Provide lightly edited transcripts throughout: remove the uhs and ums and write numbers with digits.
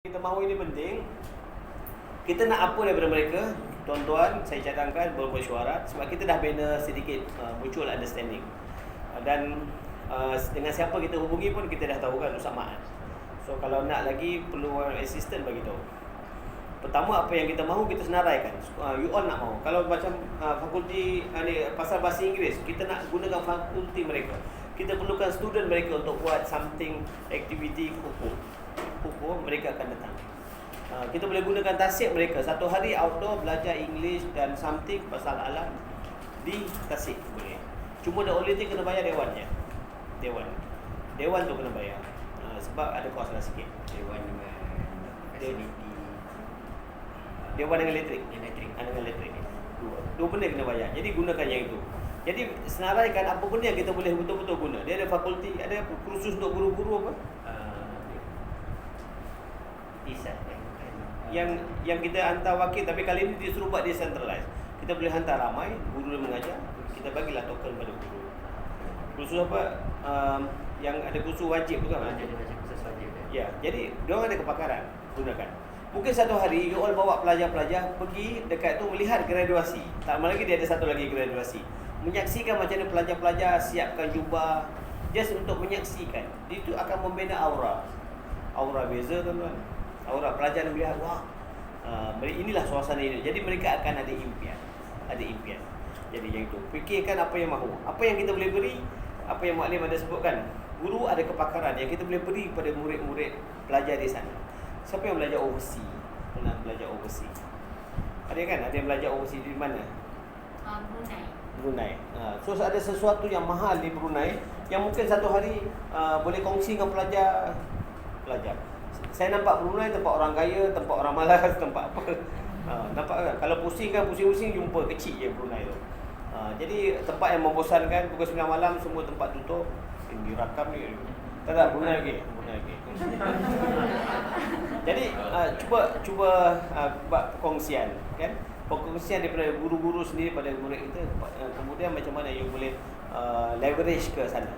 Kita mahu ini penting. Kita nak apa daripada mereka? Tuan-tuan, saya cadangkan bermesyuarat sebab kita dah bina sedikit mutual understanding. Dan dengan siapa kita hubungi pun kita dah tahu kan, Ustaz Mat. So kalau nak lagi perlu assistant bagi tahu. Pertama, apa yang kita mahu kita senaraikan. You all nak mahu. Kalau macam fakulti pasal bahasa Inggeris, kita nak gunakan fakulti mereka. Kita perlukan student mereka untuk buat something activity hukum, mereka akan datang. Kita boleh gunakan tasik mereka. Satu hari outdoor belajar English dan something pasal alam di tasik boleh. Cuma the only thing kena bayar dewannya. Dewan tu kena bayar. Sebab ada kos lah sikit. Dewan dengan facility. Dewan dengan elektrik. Dengan elektrik. Dua benda kena bayar. Jadi gunakan yang itu. Jadi senaraikan apa benda yang kita boleh betul-betul guna. Dia ada fakulti, ada kursus untuk guru-guru apa? Yang kita hantar wakil, tapi kali ini dia suruh buat decentralized. Kita boleh hantar ramai, guru yang mengajar, kita bagilah token pada guru. Kursus apa? Yang ada kursus wajib tu kan? Kursus wajib. Ya, jadi diorang ada kepakaran, gunakan. Mungkin satu hari you all bawa pelajar-pelajar pergi dekat tu melihat graduasi. Tak lama lagi dia ada satu lagi graduasi. Menyaksikan macam mana pelajar-pelajar siapkan jubah, just untuk menyaksikan. Itu akan membina aura. Aura beza tuan-tuan. Aura pelajar melihat, wah, inilah suasana ini. Jadi mereka akan ada impian. Jadi yang itu, fikirkan apa yang mahu. Apa yang kita boleh beri, apa yang Maklim ada sebutkan. Guru ada kepakaran yang kita boleh beri kepada murid-murid pelajar di sana. Siapa yang belajar overseas? Pernah belajar overseas? Ada kan? Ada yang belajar overseas di mana? Brunei. So ada sesuatu yang mahal di Brunei yang mungkin satu hari boleh kongsi dengan pelajar. Saya nampak Brunei tempat orang kaya, tempat orang malas, tempat apa. Nampak kan? Kalau pusing jumpa kecil je Brunei tu. Jadi tempat yang membosankan, pukul 9 malam semua tempat tutup. Ini rakam ni. Tak ada Brunei lagi. Jadi cuba buat perkongsian kan? Perkongsian daripada guru-guru sendiri pada murid kita, kemudian macam mana you boleh leverage ke sana.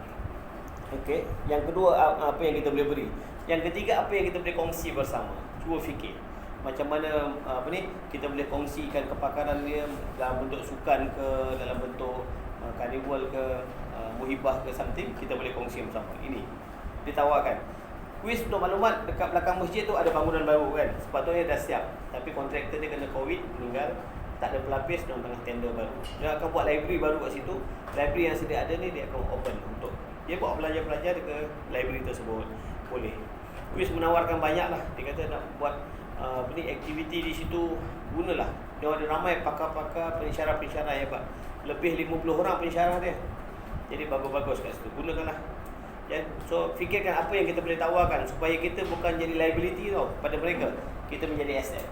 Okey, yang kedua apa yang kita boleh beri. Yang ketiga apa yang kita boleh kongsi bersama. Cuba fikir macam mana kita boleh kongsikan kepakaran dia dalam bentuk sukan ke, dalam bentuk karnival ke, muhibah ke something, kita boleh kongsi bersama. Ini ditawarkan. Kuis untuk maklumat, dekat belakang masjid tu ada bangunan baru kan. Sepatutnya dah siap. Tapi kontraktor dia kena COVID, meninggal. Tak ada pelapis, dia tengah tender baru. Dia akan buat library baru kat situ. Library yang sedia ada ni dia akan open untuk dia bawa pelajar-pelajar ke library tersebut. Boleh. Kuis menawarkan banyak lah. Dia kata nak buat aktiviti di situ, gunalah. Dia ada ramai pakar-pakar, pensyarah-pensyarah hebat. Lebih 50 orang pensyarah dia. Jadi bagus-bagus kat situ. Gunakanlah. Ya, so fikirkan apa yang kita boleh tawarkan supaya kita bukan jadi liability tau pada mereka, kita menjadi asset.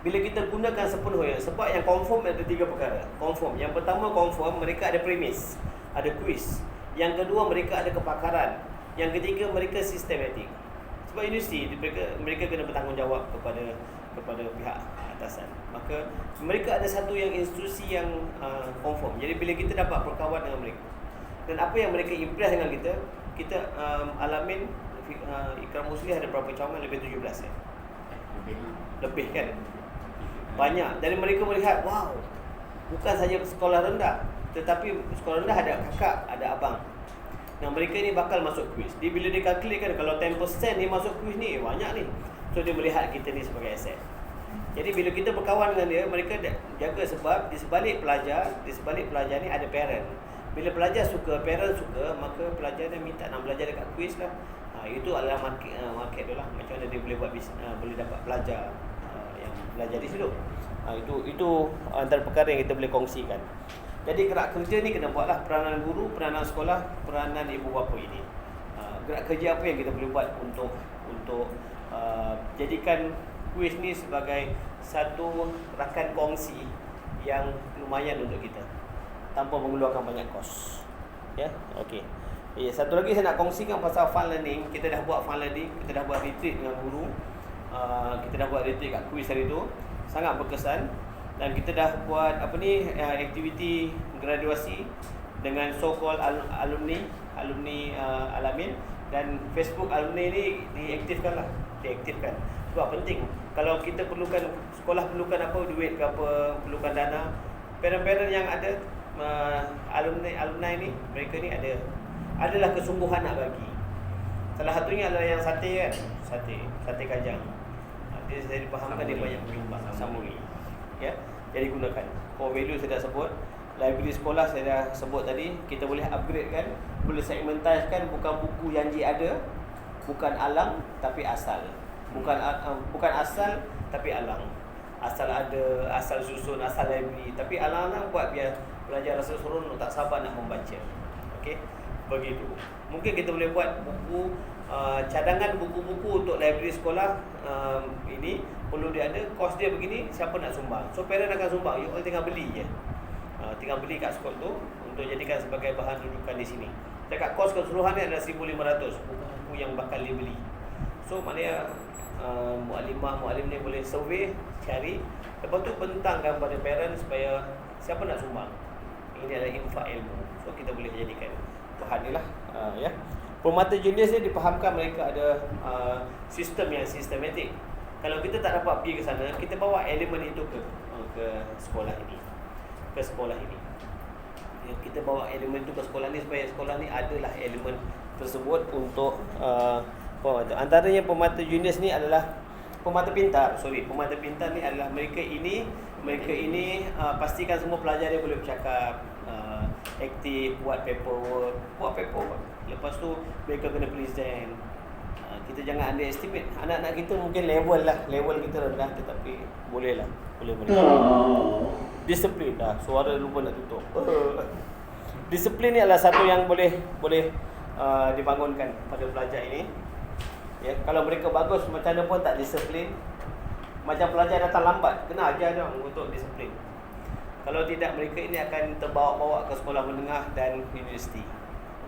Bila kita gunakan sepenuhnya, sebab yang confirm ada 3 perkara. Confirm. Yang pertama confirm, mereka ada premis, ada quiz. Yang kedua mereka ada kepakaran. Yang ketiga mereka sistematik. Sebab universiti mereka kena bertanggungjawab kepada pihak atasan. Maka mereka ada satu yang institusi yang confirm. Jadi bila kita dapat berkawan dengan mereka dan apa yang mereka impress dengan kita alamin Ikram Musli ada berapa cawangan? Lebih 17 ya? Lebih kan? Banyak. Dan mereka melihat, wow, bukan saja sekolah rendah, tetapi sekolah rendah ada kakak, ada abang. Nah mereka ni bakal masuk kuis. Bila dia calculate kan, kalau 10% ni masuk kuis ni, banyak ni. So dia melihat kita ni sebagai aset. Jadi bila kita berkawan dengan dia, mereka jaga sebab di sebalik pelajar ni ada parent. Bila pelajar suka, parent suka, maka pelajar dia minta nak belajar dekat kuis lah. Itu adalah market dia lah. Macam mana dia boleh buat boleh dapat pelajar yang belajar di situ. Itu antara perkara yang kita boleh kongsikan. Jadi gerak kerja ni kena buatlah, peranan guru, peranan sekolah, peranan ibu bapa ini. Gerak kerja apa yang kita boleh buat untuk jadikan kuis ni sebagai satu rakan kongsi yang lumayan untuk kita, tanpa mengeluarkan banyak kos. Ya, okey. Satu lagi saya nak kongsikan pasal fun learning. Kita dah buat fun learning, kita dah buat retreat dengan guru. Kita dah buat retreat kat kuis hari tu. Sangat berkesan. Dan kita dah buat aktiviti graduasi dengan so-called alumni Alamin. Dan Facebook alumni ni diaktifkan lah. diaktifkan. Sebab penting. Kalau kita perlukan, sekolah perlukan apa, duit ke apa, perlukan dana, parent-parent yang ada alumni ni, mereka ni adalah kesungguhan nak bagi. Salah satunya adalah yang sate kan, sate kajang. Dia saya dipahamkan dia banyak menyumbang samuri. Ya, jadi gunakan. Core value saya dah sebut. Library sekolah saya dah sebut tadi. Kita boleh upgrade kan, boleh segmentaskan, bukan buku yang ada, bukan alang tapi asal. Bukan asal tapi alang. Asal ada, asal susun, asal library. Tapi alang-alang buat biar pelajar rasa seronok, tak sabar nak membaca. Okey, begitu. Mungkin kita boleh buat buku cadangan buku-buku untuk library sekolah. Ini perlu dia ada, kos dia begini, siapa nak sumbang. So parent akan sumbang, you all tinggal beli je. Tinggal beli kat sekolah tu untuk jadikan sebagai bahan rujukan di sini. Dekat kos keseluruhan ni adalah 1,500 buku-buku yang bakal dibeli. So maknanya muallim ni boleh survey, cari, lepas tu bentangkan pada parent supaya siapa nak sumbang. Ini adalah infak ilmu. So kita boleh jadikan bahan ni lah. Ya. Permata jenis ni dipahamkan mereka ada sistem yang sistematik. Kalau kita tak dapat pergi ke sana, kita bawa elemen itu ke sekolah ini. Ya, kita bawa elemen itu ke sekolah ni supaya sekolah ni adalah elemen tersebut untuk pemata. Antaranya pemata jenis ni adalah pemata pintar. Pemata pintar ni adalah mereka ini pastikan semua pelajar dia boleh bercakap, aktif, buat paperwork. Lepas tu mereka kena present. Kita jangan underestimate. Anak-anak kita mungkin level kita rendah, tetapi boleh. Disiplin dah. Suara lupa nak tutup. Disiplin ni adalah satu yang boleh dibangunkan pada pelajar ini. Ya, kalau mereka bagus macam mana pun tak disiplin, macam pelajar datang lambat, kena ajar dia untuk disiplin. Kalau tidak, mereka ini akan terbawa-bawa ke sekolah menengah dan universiti.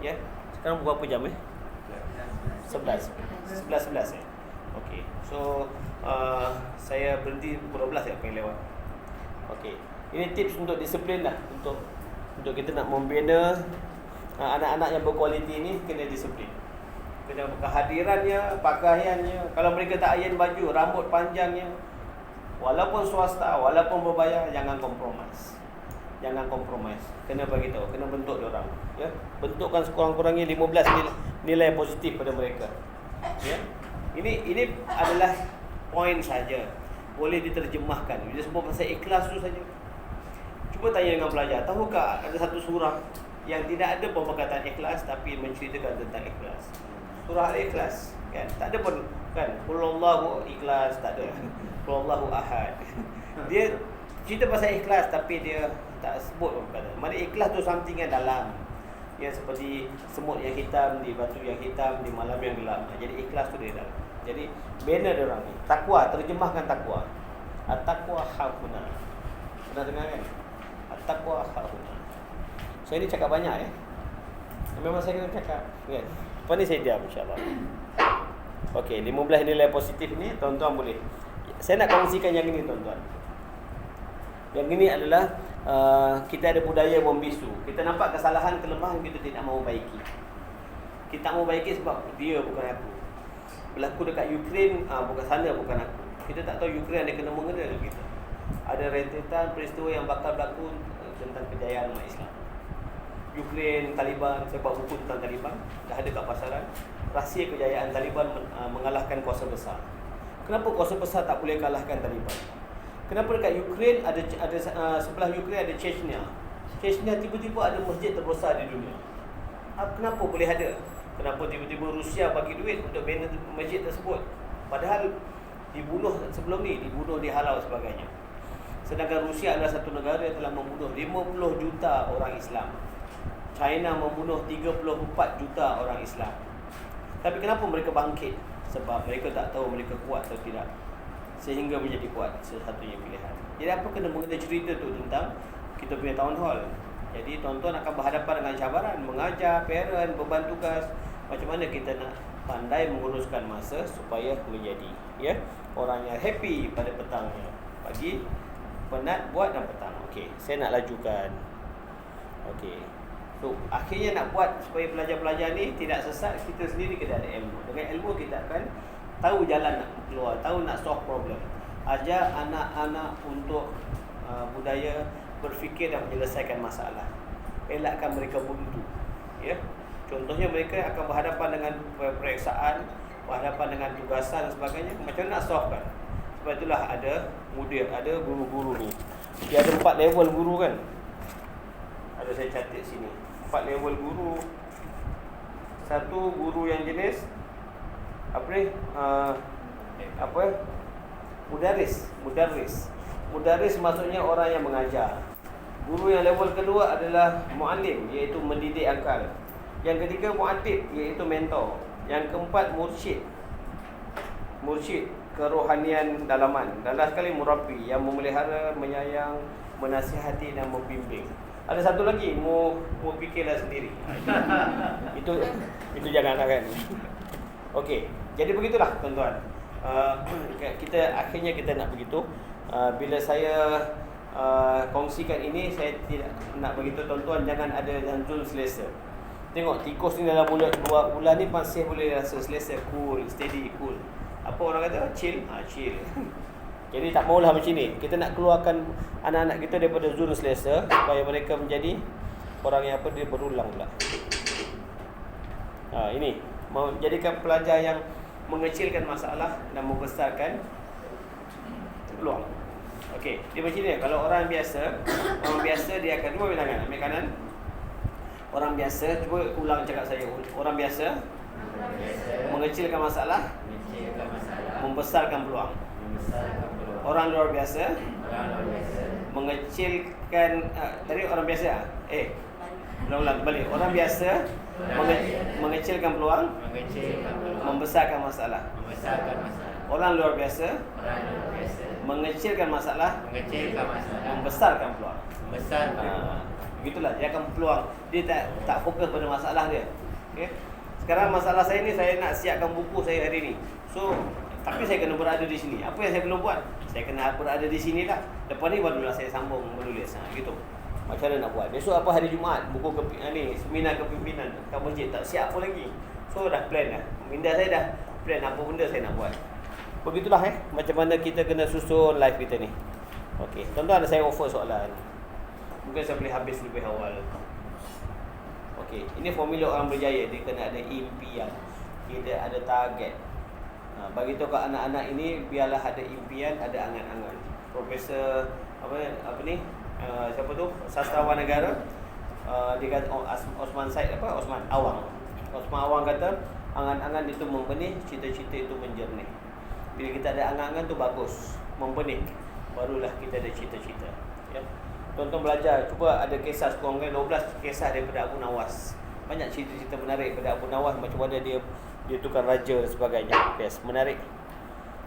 Ya. Sekarang berapa jam 11 ya. Okey. So saya berhenti pukul 12 ya, pengen lewat. Okey. Ini tips untuk disiplin lah, untuk kita nak membina anak-anak yang berkualiti ni, kena disiplin. Kena kehadirannya, pakaiannya. Kalau mereka tak iron baju, rambut panjangnya, walaupun swasta, walaupun berbayar, jangan kompromis. Kena bagi tahu, kena bentuk dia orang. Ya, bentukkan sekurang-kurangnya 15 nilai positif pada mereka. Ya. Ini adalah poin saja. Boleh diterjemahkan. Bila sebut pasal ikhlas tu saja. Cuba tanya dengan pelajar, tahukah ada satu surah yang tidak ada perkataan ikhlas tapi menceritakan tentang ikhlas? Surah Al-Ikhlas kan, tak ada pun kan, Qul Huwallahu ikhlas, tak ada. Qul Huwallahu ahad. Dia cerita pasal ikhlas tapi dia tak sebut perkataan. Mana ikhlas tu something yang dalam, yang seperti semut yang hitam di batu yang hitam di malam yang gelap. Jadi ikhlas tu dia dalam. Jadi banner dia orang ni, takwa, terjemahkan takwa. At-taqwa hauna. Pernah dengar kan? At-taqwa hauna. So ini cakap banyak memang saya kena cakap kan. Lepas ni saya diam insya-Allah. Okey, 15 nilai positif ni tuan-tuan boleh. Saya nak kongsikan yang ini tuan-tuan. Yang ini adalah kita ada budaya membisu. Kita nampak kesalahan, kelemahan, kita tidak mahu baiki. Kita mahu baiki sebab dia, bukan aku. Berlaku dekat Ukraine, bukan sana, bukan aku. Kita tak tahu Ukraine ada kena mengena dengan kita. Ada rentetan peristiwa yang bakal berlaku tentang kejayaan umat Islam. Ukraine, Taliban, saya buat buku tentang Taliban, dah ada kat pasaran. Rahsia kejayaan Taliban mengalahkan kuasa besar. Kenapa kuasa besar tak boleh kalahkan Taliban? Kenapa dekat Ukraine ada sebelah Ukraine ada Chechnya. Chechnya tiba-tiba ada masjid terbesar di dunia. Kenapa boleh ada? Kenapa tiba-tiba Rusia bagi duit untuk bina masjid tersebut? Padahal dibunuh sebelum ni, dibunuh, dihalau sebagainya. Sedangkan Rusia adalah satu negara yang telah membunuh 50 juta orang Islam. China membunuh 34 juta orang Islam. Tapi kenapa mereka bangkit? Sebab mereka tak tahu mereka kuat atau tidak, sehingga menjadi kuat, satu-satunya pilihan. Jadi apa kena mengenai cerita tu tentang kita punya town hall. Jadi tuan-tuan akan berhadapan dengan cabaran, mengajar, parent, beban tugas. Macam mana kita nak pandai menguruskan masa supaya menjadi orang yang happy pada petangnya. Pagi penat buat dan petang. Okey, saya nak lajukan. Okey. So, akhirnya nak buat supaya pelajar-pelajar ni tidak sesat, kita sendiri kena ada ilmu. Dengan ilmu kita akan tahu jalan nak keluar, tahu nak solve problem. Ajar anak-anak untuk budaya berfikir dan menyelesaikan masalah. Elakkan mereka buntu. Ya. Contohnya mereka akan berhadapan dengan peperiksaan, berhadapan dengan tugasan dan sebagainya. Macam mana nak solve kan? Sebab itulah ada mudir, ada guru-guru ni. Dia ada 4 level guru kan. Ada saya catat sini. 4 level guru. Satu guru yang jenis apa ni? Mudaris maksudnya orang yang mengajar. Guru yang level kedua adalah muallim, iaitu mendidik akal. Yang ketiga muaddib, iaitu mentor. Yang keempat mursyid kerohanian dalaman. Dan last sekali murabbi, yang memelihara, menyayang, menasihati dan membimbing. Ada satu lagi, mau fikirlah sendiri. Itu janganlah kan. Okey, jadi begitulah tuan-tuan. Kita nak begitu. Bila saya kongsikan ini, saya tidak nak begitu tuan-tuan jangan ada jantung selesa. Tengok tikus ni dalam mulut 2 bulan ni masih boleh rasa selesa, cool, steady, cool. Apa orang kata? Chill. Chill. Jadi tak maulah macam ni. Kita nak keluarkan anak-anak kita daripada zona selesa supaya mereka menjadi orang yang dia berulang pula. Ini menjadikan pelajar yang mengecilkan masalah dan membesarkan peluang. Okey, dia macam ni. Kalau orang biasa dia akan cuba ambil tangan, ambil kanan. Orang biasa, cuba ulang cakap saya. Orang biasa mengecilkan masalah, membesarkan peluang. Orang luar biasa mengecilkan tadi orang biasa ulang balik. Orang biasa mengecilkan peluang, membesarkan masalah. Orang luar biasa mengecilkan masalah, membesarkan peluang. Begitulah dia akan peluang. Dia tak fokus pada masalah dia. Okey. Sekarang masalah saya ni, saya nak siapkan buku saya hari ni. So tapi saya kena berada di sini. Apa yang saya belum buat? Saya kena berada di sini lah. Lepas ni barulah saya sambung menulis. Gitu. Macam mana nak buat? Besok apa hari Jumaat? Buku seminar kepimpinan kat masjid. Tak siap pun lagi. So dah plan dah. Minda saya dah plan apa benda saya nak buat. Begitulah macam mana kita kena susun live kita ni. Okey. Tuan-tuan, saya offer soalan. Mungkin saya boleh habis lebih awal. Okey. Ini formula orang berjaya. Dia kena ada impian. Kita ada target. Bagi tahu ke anak-anak ini, biarlah ada impian, ada angan-angan. Profesor siapa tu? Sastrawan negara, dia kata Osman Awang kata angan-angan itu membenih, cita-cita itu menjernih. Bila kita ada angan-angan tu bagus, membenih, barulah kita ada cita-cita. Ya. Tuan-tuan belajar, cuba ada kisah sekurang-kurangnya 12 kisah daripada Abu Nawas. Banyak cerita-cerita menarik daripada Abu Nawas, macam mana dia tukar raja dan sebagainya. Yes, menarik.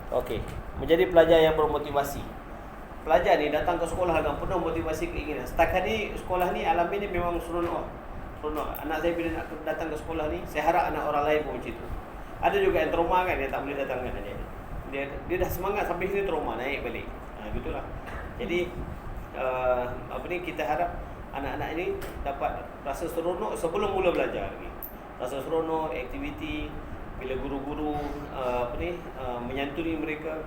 Okey, menjadi pelajar yang bermotivasi. Pelajar ni datang ke sekolah dengan penuh motivasi, keinginan. Setakat ni sekolah ni alam ini memang seronok. Anak saya bila nak datang ke sekolah ni, saya harap anak orang lain pun macam tu. Ada juga yang trauma kan, dia tak boleh datang kan dia dah semangat sampai sini trauma naik balik. Gitulah. Jadi kita harap anak-anak ini dapat rasa seronok sebelum mula belajar lagi. Rasa seronok, aktiviti bila guru-guru menyantuni mereka.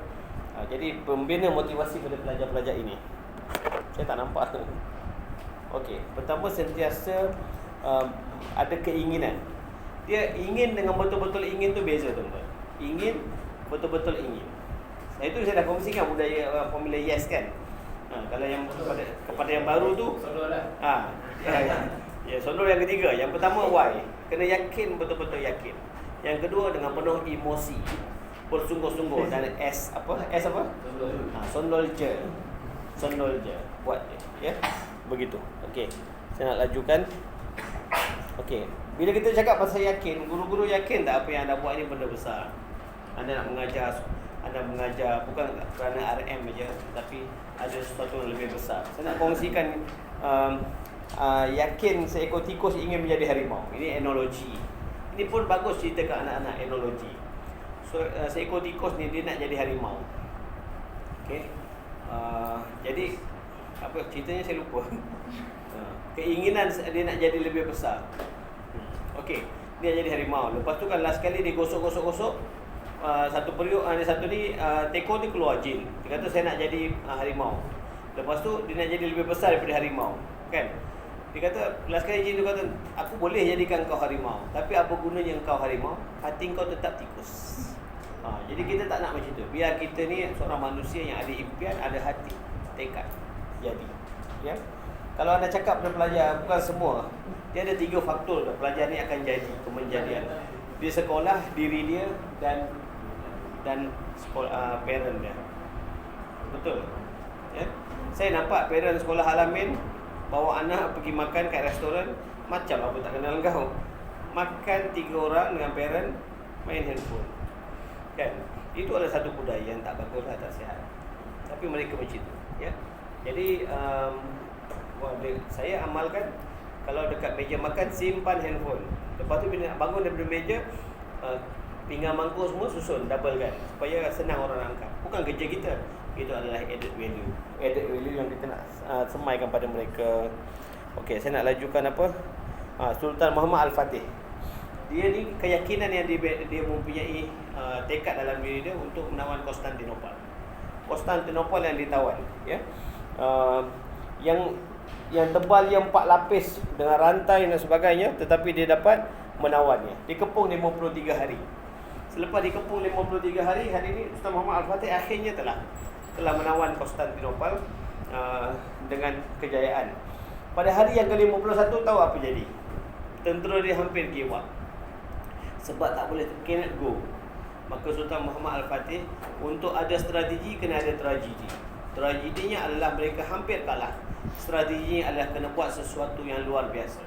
Jadi pembina motivasi pada pelajar-pelajar ini. Saya tak nampak. Okey, pertama sentiasa ada keinginan. Dia ingin dengan betul-betul ingin tu beza tuan-tuan. Ingin, betul-betul ingin. Itu saya dah kongsikan budaya formula yes kan. Kalau yang kepada yang baru tu solo lah. Ya, solo yang ketiga. Yang pertama why. Kena yakin, betul-betul yakin. Yang kedua dengan penuh emosi, bersungguh-sungguh. Dan S apa? Sondol je. Buat je. Ya. Begitu. Okey. Saya nak lajukan. Okey. Bila kita cakap pasal yakin, guru-guru yakin tak apa yang anda buat ni benda besar. Anda nak mengajar bukan kerana RM saja, tapi ada sesuatu yang lebih besar. Saya nak kongsikan yakin seekor tikus ingin menjadi harimau. Ini analogi. Ini pun bagus cerita ke anak-anak, analogi. So seekor tikus ni dia nak jadi harimau. Okey. Jadi apa ceritanya saya lupa. Keinginan dia nak jadi lebih besar. Okey, dia jadi harimau. Lepas tu kan last kali dia gosok-gosok, satu periuk satu ni Teko ni keluar jin. Dia kata saya nak jadi harimau. Lepas tu dia nak jadi lebih besar daripada harimau, kan? Dia kata last kali jin tu kata, aku boleh jadikan kau harimau, tapi apa gunanya kau harimau? Hati kau tetap tikus. Jadi kita tak nak macam tu. Biar kita ni seorang manusia yang ada impian, ada hati, tekad, jadi. Ya. Kalau anda cakap pada pelajar, bukan semua, dia ada 3 faktor dah. Pelajar ni akan jadi, kemenjadian. Dia sekolah, diri dia dan sekolah, parent dia. Betul. Ya. Saya nampak parent sekolah Al-Amin bawa anak pergi makan kat restoran, macam apa tak kenal kau. Makan 3 orang dengan parent, main handphone. Kan? Itu adalah satu budaya yang tak bagus, tak sihat. Tapi mereka macam itu, ya. Jadi saya amalkan, kalau dekat meja makan simpan handphone. Lepas tu bila nak bangun daripada meja, pinggan mangkuk semua susun, double kan, supaya senang orang nak angkat. Bukan kerja kita. Itu adalah added value. Added value yang kita nak semaikan pada mereka. Okey, saya nak lajukan apa? Sultan Muhammad Al-Fatih. Dia ni keyakinan yang dia mempunyai tekad dalam diri dia untuk menawan Konstantinopel. Konstantinopel yang ditawan, ya. Yang tebal yang 4 lapis dengan rantai dan sebagainya, tetapi dia dapat menawannya. Dikepung 53 hari. Selepas dikepung 53 hari, hari ini Sultan Muhammad Al-Fatih akhirnya telah menawan Konstantinopel dengan kejayaan. Pada hari yang ke-51 tahu apa jadi? Tentera dia hampir give up. Sebab tak boleh, cannot go. Maka Sultan Muhammad Al-Fatih, untuk ada strategi kena ada tragedi. Tragedinya adalah mereka hampir kalah. Strateginya adalah kena buat sesuatu yang luar biasa.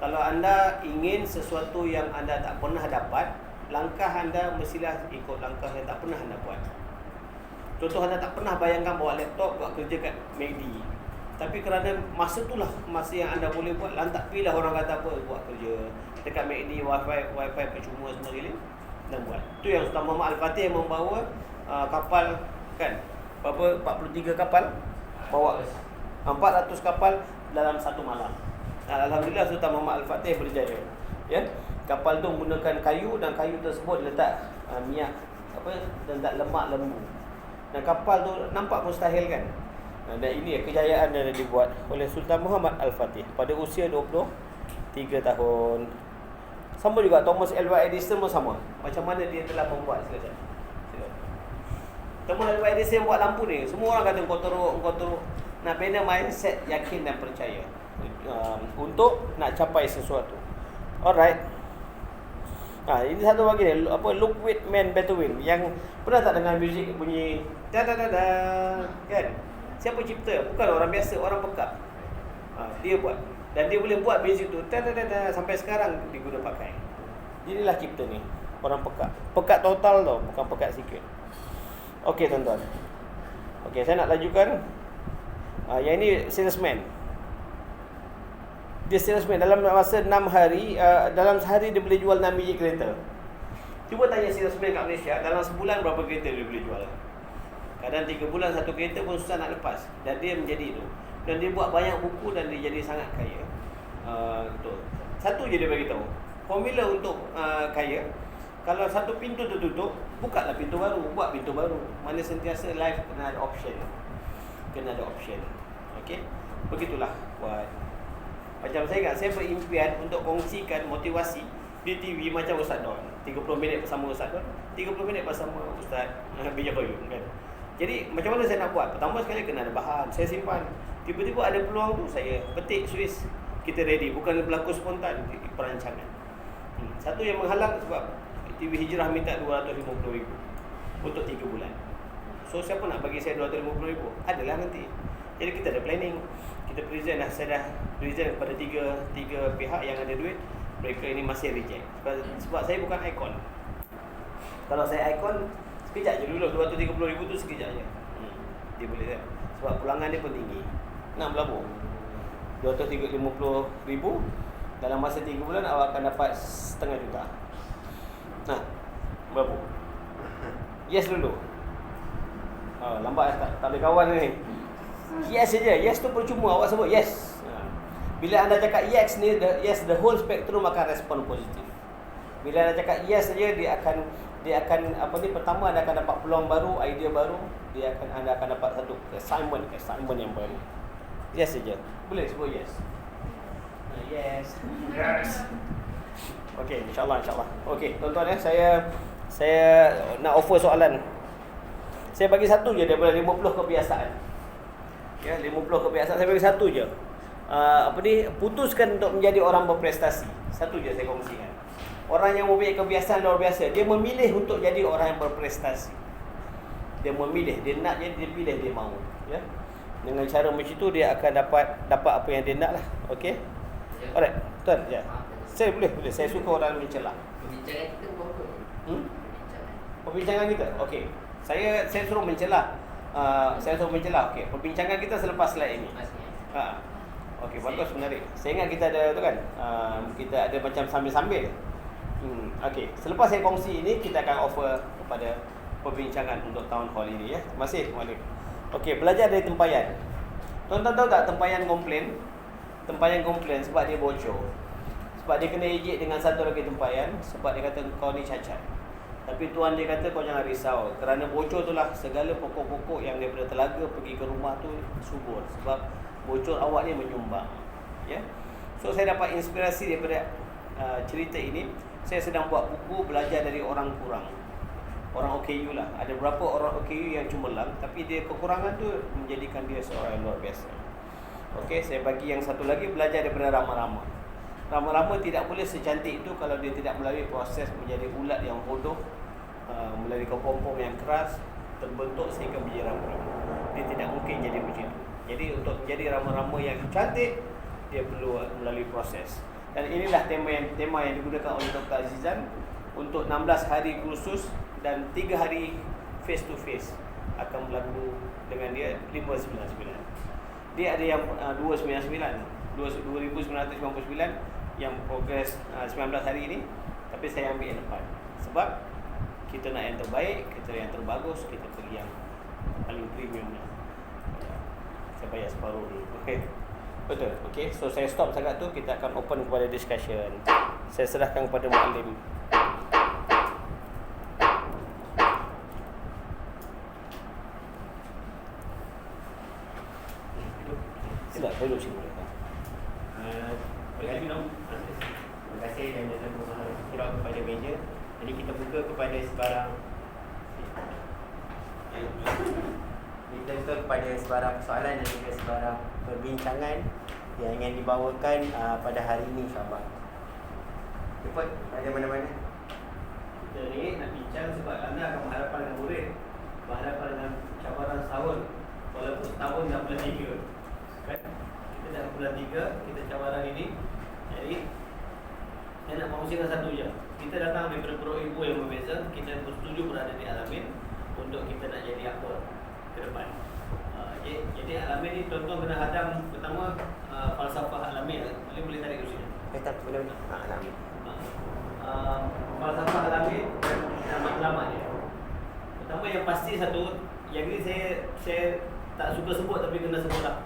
Kalau anda ingin sesuatu yang anda tak pernah dapat, langkah anda mestilah ikut langkah yang tak pernah anda buat. Contoh, anda tak pernah bayangkan bawa laptop buat kerja kat McD. Tapi kerana masa itulah masa yang anda boleh buat, lantak pilih orang kata apa, buat kerja dekat McD, wifi percuma semua sekali, dan buat. Itu yang Sultan Muhammad Al-Fatih membawa kapal, kan, berapa, 43 kapal, bawa 400 kapal dalam satu malam. Alhamdulillah Sultan Muhammad Al-Fatih berjaya. Ya, kapal tu menggunakan kayu, dan kayu tersebut letak minyak dan tak lemak lembu. Dan kapal tu nampak mustahil, kan? Dan ini kejayaan yang dibuat oleh Sultan Muhammad Al-Fatih pada usia 23 tahun. Sama juga Thomas Alva Edison pun sama. Macam mana dia telah membuat, silakan. Thomas Alva Edison buat lampu ni, semua orang kata kau teruk. Nak bina mindset yakin dan percaya untuk nak capai sesuatu. Alright. Ini satu lagi ni, Look with Man Better Win. Yang pernah tak dengar muzik bunyi da da da da, kan? Siapa cipta? Bukan orang biasa, orang pekak. Dia buat. Dan dia boleh buat muzik tu da da da da sampai sekarang diguna pakai. Inilah cipta ni, orang pekak. Pekak total tau, bukan pekak sikit. Okey tuan-tuan. Okey, saya nak lajukan. Yang ini salesman. Dia salesman dalam masa 6 hari, dalam sehari dia boleh jual 6 biji kereta. Cuba tanya salesman kat Malaysia, dalam sebulan berapa kereta dia boleh jual? Kadang 3 bulan satu kereta pun susah nak lepas. Dan dia menjadi itu. Dan dia buat banyak buku dan dia jadi sangat kaya. Betul. Satu je dia bagi tahu. Formula untuk kaya. Kalau satu pintu tertutup, bukalah pintu baru, buat pintu baru. Mana sentiasa life kena ada option. Okey. Begitulah buat. Macam saya berimpian untuk kongsikan motivasi di TV macam Ustaz Don. 30 minit bersama Ustaz Don, 30 minit bersama Ustaz Bija Koyum, kan. Jadi macam mana saya nak buat? Pertama sekali kena ada bahan, saya simpan. Tiba-tiba ada peluang tu, saya petik Swiss. Kita ready, bukan berlaku spontan, perancangan. Satu yang menghalang sebab TV Hijrah minta 250,000 untuk 3 bulan. So siapa nak bagi saya 250,000? Adalah nanti. Jadi kita ada planning. Kita present dah, saya dah present kepada tiga pihak yang ada duit. Mereka ini masih reject. Sebab saya bukan ikon. Kalau saya ikon, sekejap je dulu 230,000 tu sekejap je. Dia boleh kan? Sebab pulangan dia pun tinggi. Nak berlabur 250,000 dalam masa 3 bulan awak akan dapat setengah juta. Nah, berapa? Yes dulu. Lambat tak boleh kawan ni. Yes saja. Yes tu percuma, awak sebut yes. Bila anda cakap yes ni, the whole spectrum akan respon positif. Bila anda cakap yes saja, dia akan dia akan pertama anda akan dapat peluang baru, idea baru, anda akan dapat satu assignment yang baru. Yes saja. Boleh sebut yes. Yes. Okey, insya-Allah. Okey, tuan-tuan saya nak offer soalan. Saya bagi satu je daripada 50 kebiasaan. Ya, 50 kebiasaan saya bagi satu je. Putuskan untuk menjadi orang berprestasi. Satu je saya kongsikan. Orang yang mempunyai kebiasaan luar biasa, dia memilih untuk jadi orang yang berprestasi. Dia memilih, dia nak jadi, dia pilih, dia mahu, ya. Dengan cara macam itu dia akan dapat apa yang dia nak lah. Okey. Alright, tuan, ya. Saya boleh. Saya suka orang mencela. Perbincangan kita berapa? Perbincangan kita. Okey. Saya suruh mencela. Okey, perbincangan kita selepas slide ini. Okey, bagus, menarik. Saya ingat kita ada tu kan. Kita ada macam sambil-sambil. Okey, selepas saya kongsi ini kita akan offer kepada perbincangan untuk town hall ini, ya. Terima kasih, Malik. Okey, belajar dari tempayan. Tuan-tuan tahu tak tempayan komplain? Tempayan komplain sebab dia bocor. Sebab dia kena ejek dengan satu lagi tempayan sebab dia kata kau ni cacat. Tapi tuan dia kata kau jangan risau, kerana bocor itulah segala pokok-pokok yang daripada telaga pergi ke rumah tu subur sebab bocor awak ni menyumbang. Ya. So saya dapat inspirasi daripada cerita ini. Saya sedang buat buku belajar dari orang kurang. Orang OKU lah. Ada berapa orang OKU yang cemerlang, tapi dia kekurangan tu menjadikan dia seorang yang luar biasa. Okey, saya bagi yang satu lagi, belajar daripada Rama-Rama. Rama-Rama tidak boleh secantik itu kalau dia tidak melalui proses menjadi ulat yang bodoh, melalui kepompong yang keras, terbentuk sehingga menjadi Rama-Rama. Dia tidak mungkin jadi macam itu. Jadi untuk menjadi Rama-Rama yang cantik, dia perlu melalui proses. Dan inilah tema yang digunakan oleh Dr. Azizan untuk 16 hari kursus dan 3 hari face to face akan berlaku dengan dia 599. Dia ada yang 299 2999 yang progres 19 hari ini, tapi saya ambil yang depan sebab kita nak yang terbaik, kita yang terbagus, kita pilih yang paling premium lah. Saya bayar separuh dulu. Okey. Betul. Okey. So saya stop sangat tu, kita akan open kepada discussion. Saya serahkan kepada Muallim. Sila, saya duduk sini. Terima kasih dan jangan berkurang kepada meja. Jadi kita buka kepada sebarang sebarang soalan dan juga sebarang perbincangan yang ingin dibawakan pada hari ini, insyaAllah. Cepat, ada mana-mana. Kita ni nak bincang sebab anda akan berhadapan dengan murid, berhadapan dengan cabaran setahun. Walaupun setahun dah bulan 3 kan? Kita dah bulan 3, kita cabaran ini. Jadi saya nak kongsikan satu je. Kita datang daripada perut ibu yang berbeza. Kita bersetuju berada di Al-Amin untuk kita nak jadi apa ke depan. Jadi Al-Amin ni tuan-tuan kena hadam pertama falsafah Al-Amin. Boleh tarik ke sini. Boleh. Al-Amin. Falsafah Al-Amin dan matlamat dia. Pertama yang pasti satu, yang ni saya tak suka sebut tapi kena sebut lah.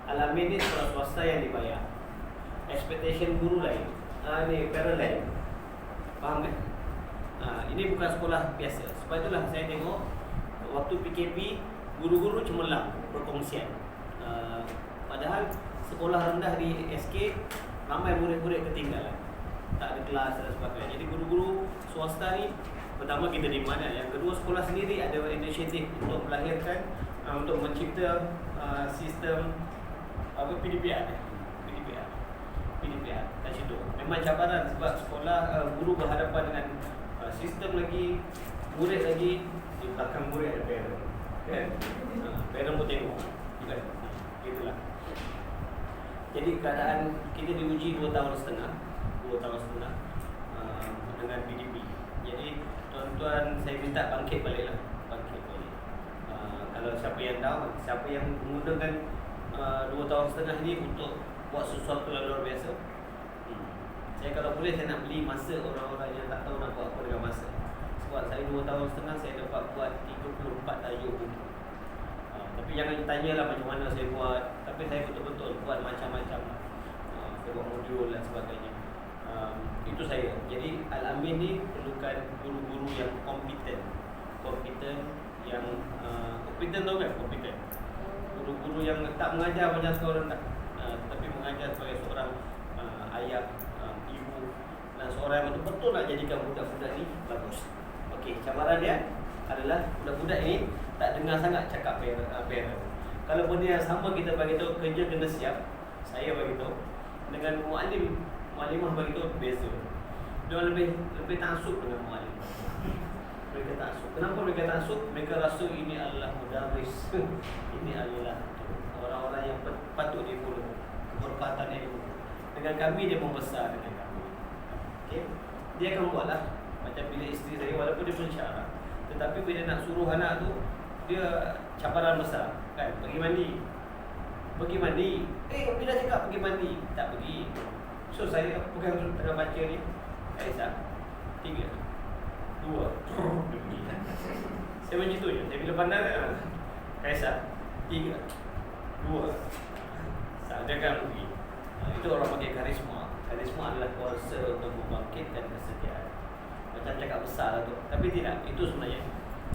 Al-Amin ni sekolah swasta yang dibayar. Expectation guru lain. Ni parent lain. Faham kan? Ini bukan sekolah biasa. Sebab itulah saya tengok waktu PKP guru-guru cemerlang berkongsian. Padahal sekolah rendah di SK ramai murid-murid ketinggalan. Tak ada kelas dan sebagainya. Jadi guru-guru swasta ni, pertama kita di mana, yang kedua sekolah sendiri ada inisiatif untuk melahirkan untuk mencipta sistem PDPR kat situ. Memang cabaran sebab sekolah guru berhadapan dengan sistem lagi, murid lagi, di belakang murid ada parent. Kan? Parent pun tengok. Kan? Itulah. Jadi keadaan kita diuji 2 tahun setengah dengan PDP. Jadi tuan-tuan saya minta bangkit balik. Kalau siapa yang tahu, siapa yang menggunakan 2 tahun setengah ni untuk buat sesuatu yang luar biasa. Saya kalau boleh saya nak beli masa orang-orang yang tak tahu nak buat apa dengan masa. Sebab saya 2 tahun setengah saya dapat buat 34 tajuk buku. Tapi jangan tanyalah macam mana saya buat. Tapi saya betul-betul buat macam-macam. Saya buat modul dan sebagainya. Itu saya. Jadi Al-Amin ni perlukan guru-guru yang kompeten yang kompeten tau kan? Kompeten. Guru-guru yang tak mengajar macam seorang tak, tapi mengajar sebagai seorang ayah, ibu, dan seorang yang betul-betul nak jadikan budak-budak ni bagus. Okey, cabaran dia adalah budak-budak ini tak dengar sangat cakap parent. Kalau benda yang sama kita bagi tahu, kerja kena siap. Saya bagi tahu dengan muallimah bagi tahu beza. Dia lebih taksub dengan muallimah. Mereka taksub. Kenapa mereka taksub? Mereka rasa ini adalah mudarris. Ini adalah orang-orang yang patut difollow, keberkatan ilmu. Dengan kami dia membesar dengan kami. Okey. Dia akan buatlah macam bila isteri saya, walaupun dia pensyarah, tetapi bila nak suruh anak tu, dia cabaran besar kan. Pergi mandi. Bila cakap pergi mandi, tak pergi. So saya pegang tengah baca ni, Aisyah 3 2 dia pergi. Saya macam tu je. Saya bila pandang Aisyah 3 2 dia akan pergi. Itu orang panggil karisma. Karisma adalah kuasa untuk membangkitkan kesetiaan. Macam cakap besar lah tu. Tapi tidak, itu sebenarnya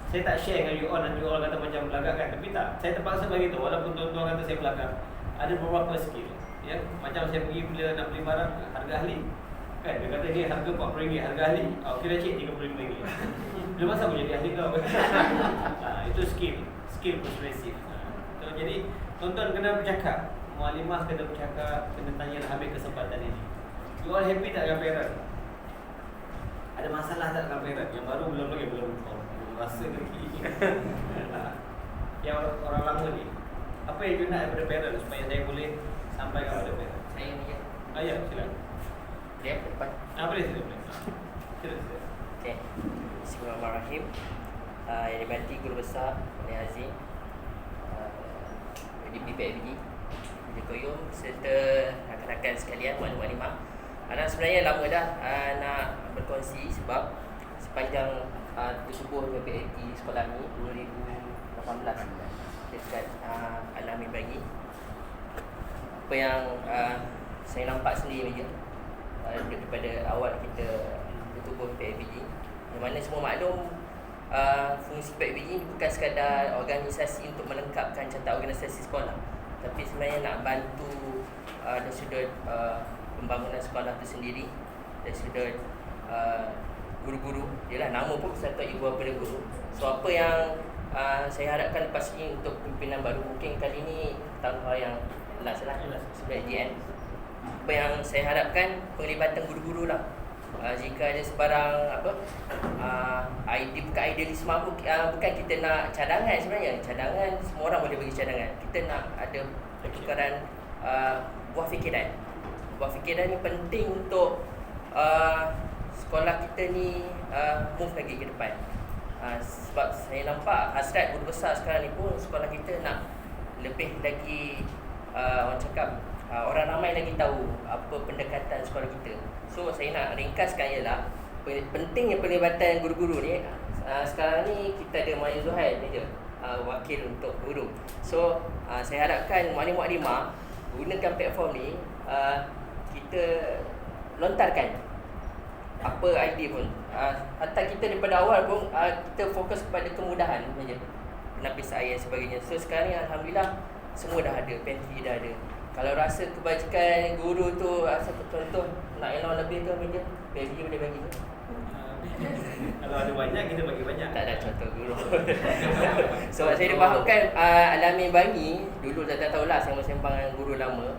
saya tak share dengan you all, dan you all kata macam belagak kan. Tapi tak, saya terpaksa bagi tu. Walaupun tuan-tuan kata saya belagak, ada beberapa skill ya. Macam saya pergi bila nak beli barang harga ahli kan, dia kata ni harga RM40, harga ahli okey dah cik RM35. Bila masa aku jadi ahli kau? Itu skill persuasif. So, jadi tuan-tuan kena bercakap, muallimah kena bercakap, kena tanya nak ambil kesempatan ini. You all happy tak dengan parent? Ada masalah tak dengan parent? Yang baru belum rasa lagi. Yang orang lama ni, apa yang you nak daripada parent supaya saya boleh sampai kepada parent? Saya ni je. Ya, silakan. Dia depan. Boleh. Sila. Okey. Bismillahirrahmanirrahim. Yang dibanti guru besar Puan Azim, DP PIBG, Koyum, serta rakan-rakan sekalian, maklumat. Anak sebenarnya lama dah nak berkongsi sebab sepanjang tersubuhnya PIBG sekolah ni 2018 dekat Al-Amin bagi apa yang saya nampak sendiri je daripada awal kita bertubuh PIBG, yang mana semua maklum fungsi PIBG bukan sekadar organisasi untuk melengkapkan carta organisasi sekolah, tapi sebenarnya nak bantu dari sudut pembangunan sekolah itu sendiri, dari sudut guru-guru. Yalah, nama pun Persatuan Ibu Bapa dan Guru. So apa yang saya harapkan lepas ini untuk pimpinan baru, mungkin kali ini tahun yang last lah sebelum GN, apa yang saya harapkan penglibatan guru-guru lah. Jika ada sebarang bukan idealisme, bukan kita nak cadangan. Sebenarnya cadangan semua orang boleh bagi cadangan. Kita nak ada pertukaran buah fikiran. Buah fikiran ni penting untuk sekolah kita ni move lagi ke depan. Sebab saya nampak hasrat guru besar sekarang ni pun sekolah kita nak lebih lagi orang cakap orang ramai lagi tahu apa pendekatan sekolah kita. So saya nak ringkaskan ialah pentingnya pelibatan guru-guru ni. Sekarang ni kita ada Muallim Zuhail ni je, wakil untuk guru. So saya harapkan muallim-muallimah gunakan platform ni, kita lontarkan apa idea pun. Hatta kita daripada awal pun kita fokus kepada kemudahan saja, penapis air dan sebagainya. So sekarang ni alhamdulillah semua dah ada, pantry dah ada. Kalau rasa kebajikan guru tu, rasa contoh nak elok lebih ke meja, PIBG boleh bagi ke? Kalau ada banyak, kita bagi banyak. Tak ada contoh guru. So saya difahamkan Al-Amin Bangi, dulu dah tahulah saya sembang dengan guru lama,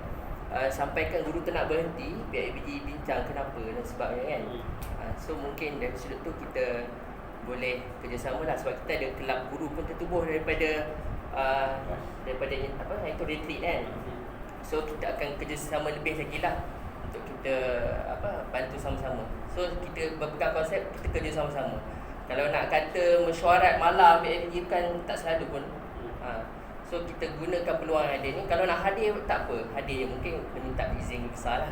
sampaikan guru tu nak berhenti, PIBG bincang kenapa dan sebabnya kan. So mungkin dari sudut tu kita boleh kerjasama lah, sebab kita ada kelab guru pun tertubuh daripada itu retreat kan. So kita akan kerjasama lebih lagi lah untuk kita bantu sama-sama. So kita berpegang konsep kita kerja sama-sama. Kalau nak kata mesyuarat malam PIBG kan tak selalu pun. So kita gunakan peluang yang ada ni. Kalau nak hadir tak apa, hadir je, mungkin minta izin besar lah.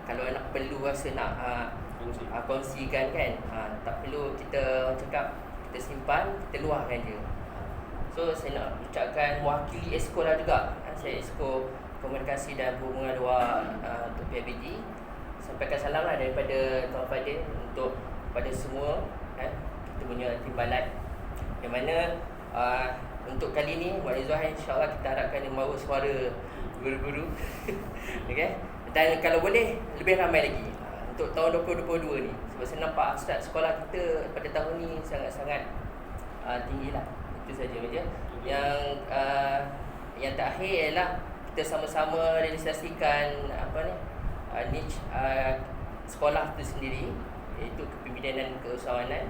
Kalau nak perlu rasa nak kongsikan kan, tak perlu kita cakap kita simpan, kita luahkan je. So saya nak ucapkan mewakili Esko lah juga. Saya Esko Komunikasi dan Hubungan Luar untuk PIBG. sampaikan salam lah daripada Tuan Fadil untuk pada semua kita punya timbalan, yang mana untuk kali ni Mak Zuhair insyaAllah kita harapkan dia membawa suara guru-guru okay? Dan kalau boleh lebih ramai lagi untuk tahun 2022 ni, sebab saya nampak start sekolah kita pada tahun ni sangat-sangat tinggi lah. Itu saja meja. Yang terakhir ialah kita sama-sama realisasikan niche sekolah itu sendiri, iaitu kepimpinan dan keusahawanan.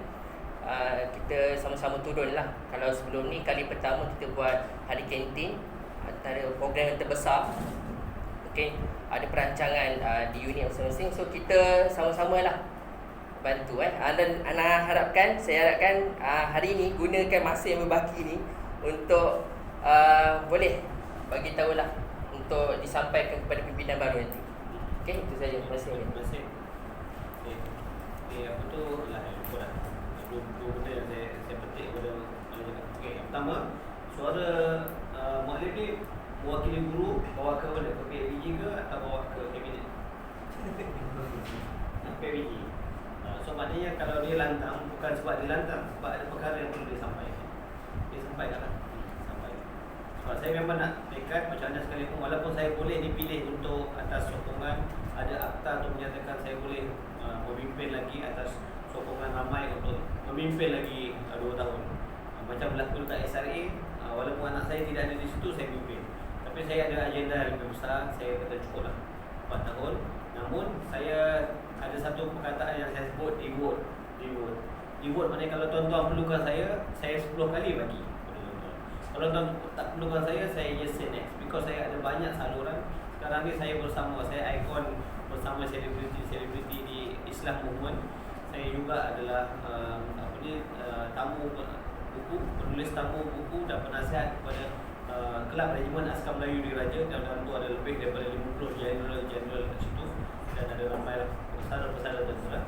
Kita sama-sama turun lah. Kalau sebelum ni kali pertama kita buat hari kantin, antara program yang terbesar. Okay, ada perancangan di unit masing-masing. So kita sama-sama lah bantu Dan saya harapkan hari ni gunakan masa yang berbaki ni untuk boleh bagi tahulah untuk disampaikan kepada pimpinan baru nanti. Okay, itu saja. Terima kasih. Terima kasih. Apa tu lah dua benda yang saya petik pada okay, yang pertama, suara Mak Alif ni mewakili guru bawa ke mana? Ke PABG ke atau bawa ke kabinet? PABG. So maknanya kalau dia lantang, bukan sebab dia lantang, sebab ada perkara yang perlu dia sampaikan. Dia sampaikan lah. Sebab saya memang nak dekat macam mana sekalipun, walaupun saya boleh dipilih untuk atas sokongan, ada akta untuk menyatakan saya boleh memimpin lagi atas sokongan ramai untuk memimpin lagi 2 tahun. Macam berlaku dekat SRA, walaupun anak saya tidak ada di situ, saya pimpin. Tapi saya ada agenda yang lebih besar, saya kata cukup lah 4 tahun. Namun saya ada satu perkataan yang saya sebut reward. Maknanya kalau tuan-tuan perlukan saya 10 kali bagi. Kalau tuan tak perlukan saya just say next. Because saya ada banyak saluran. Sekarang ni saya ikon bersama selebriti di Islam Movement. Saya juga adalah tamu buku, penulis tamu buku dan penasihat kepada Kelab Regimen Askar Melayu Diraja. Dalam tu ada lebih daripada 50 general kat situ, dan ada ramai pesanan-pesanan terserah.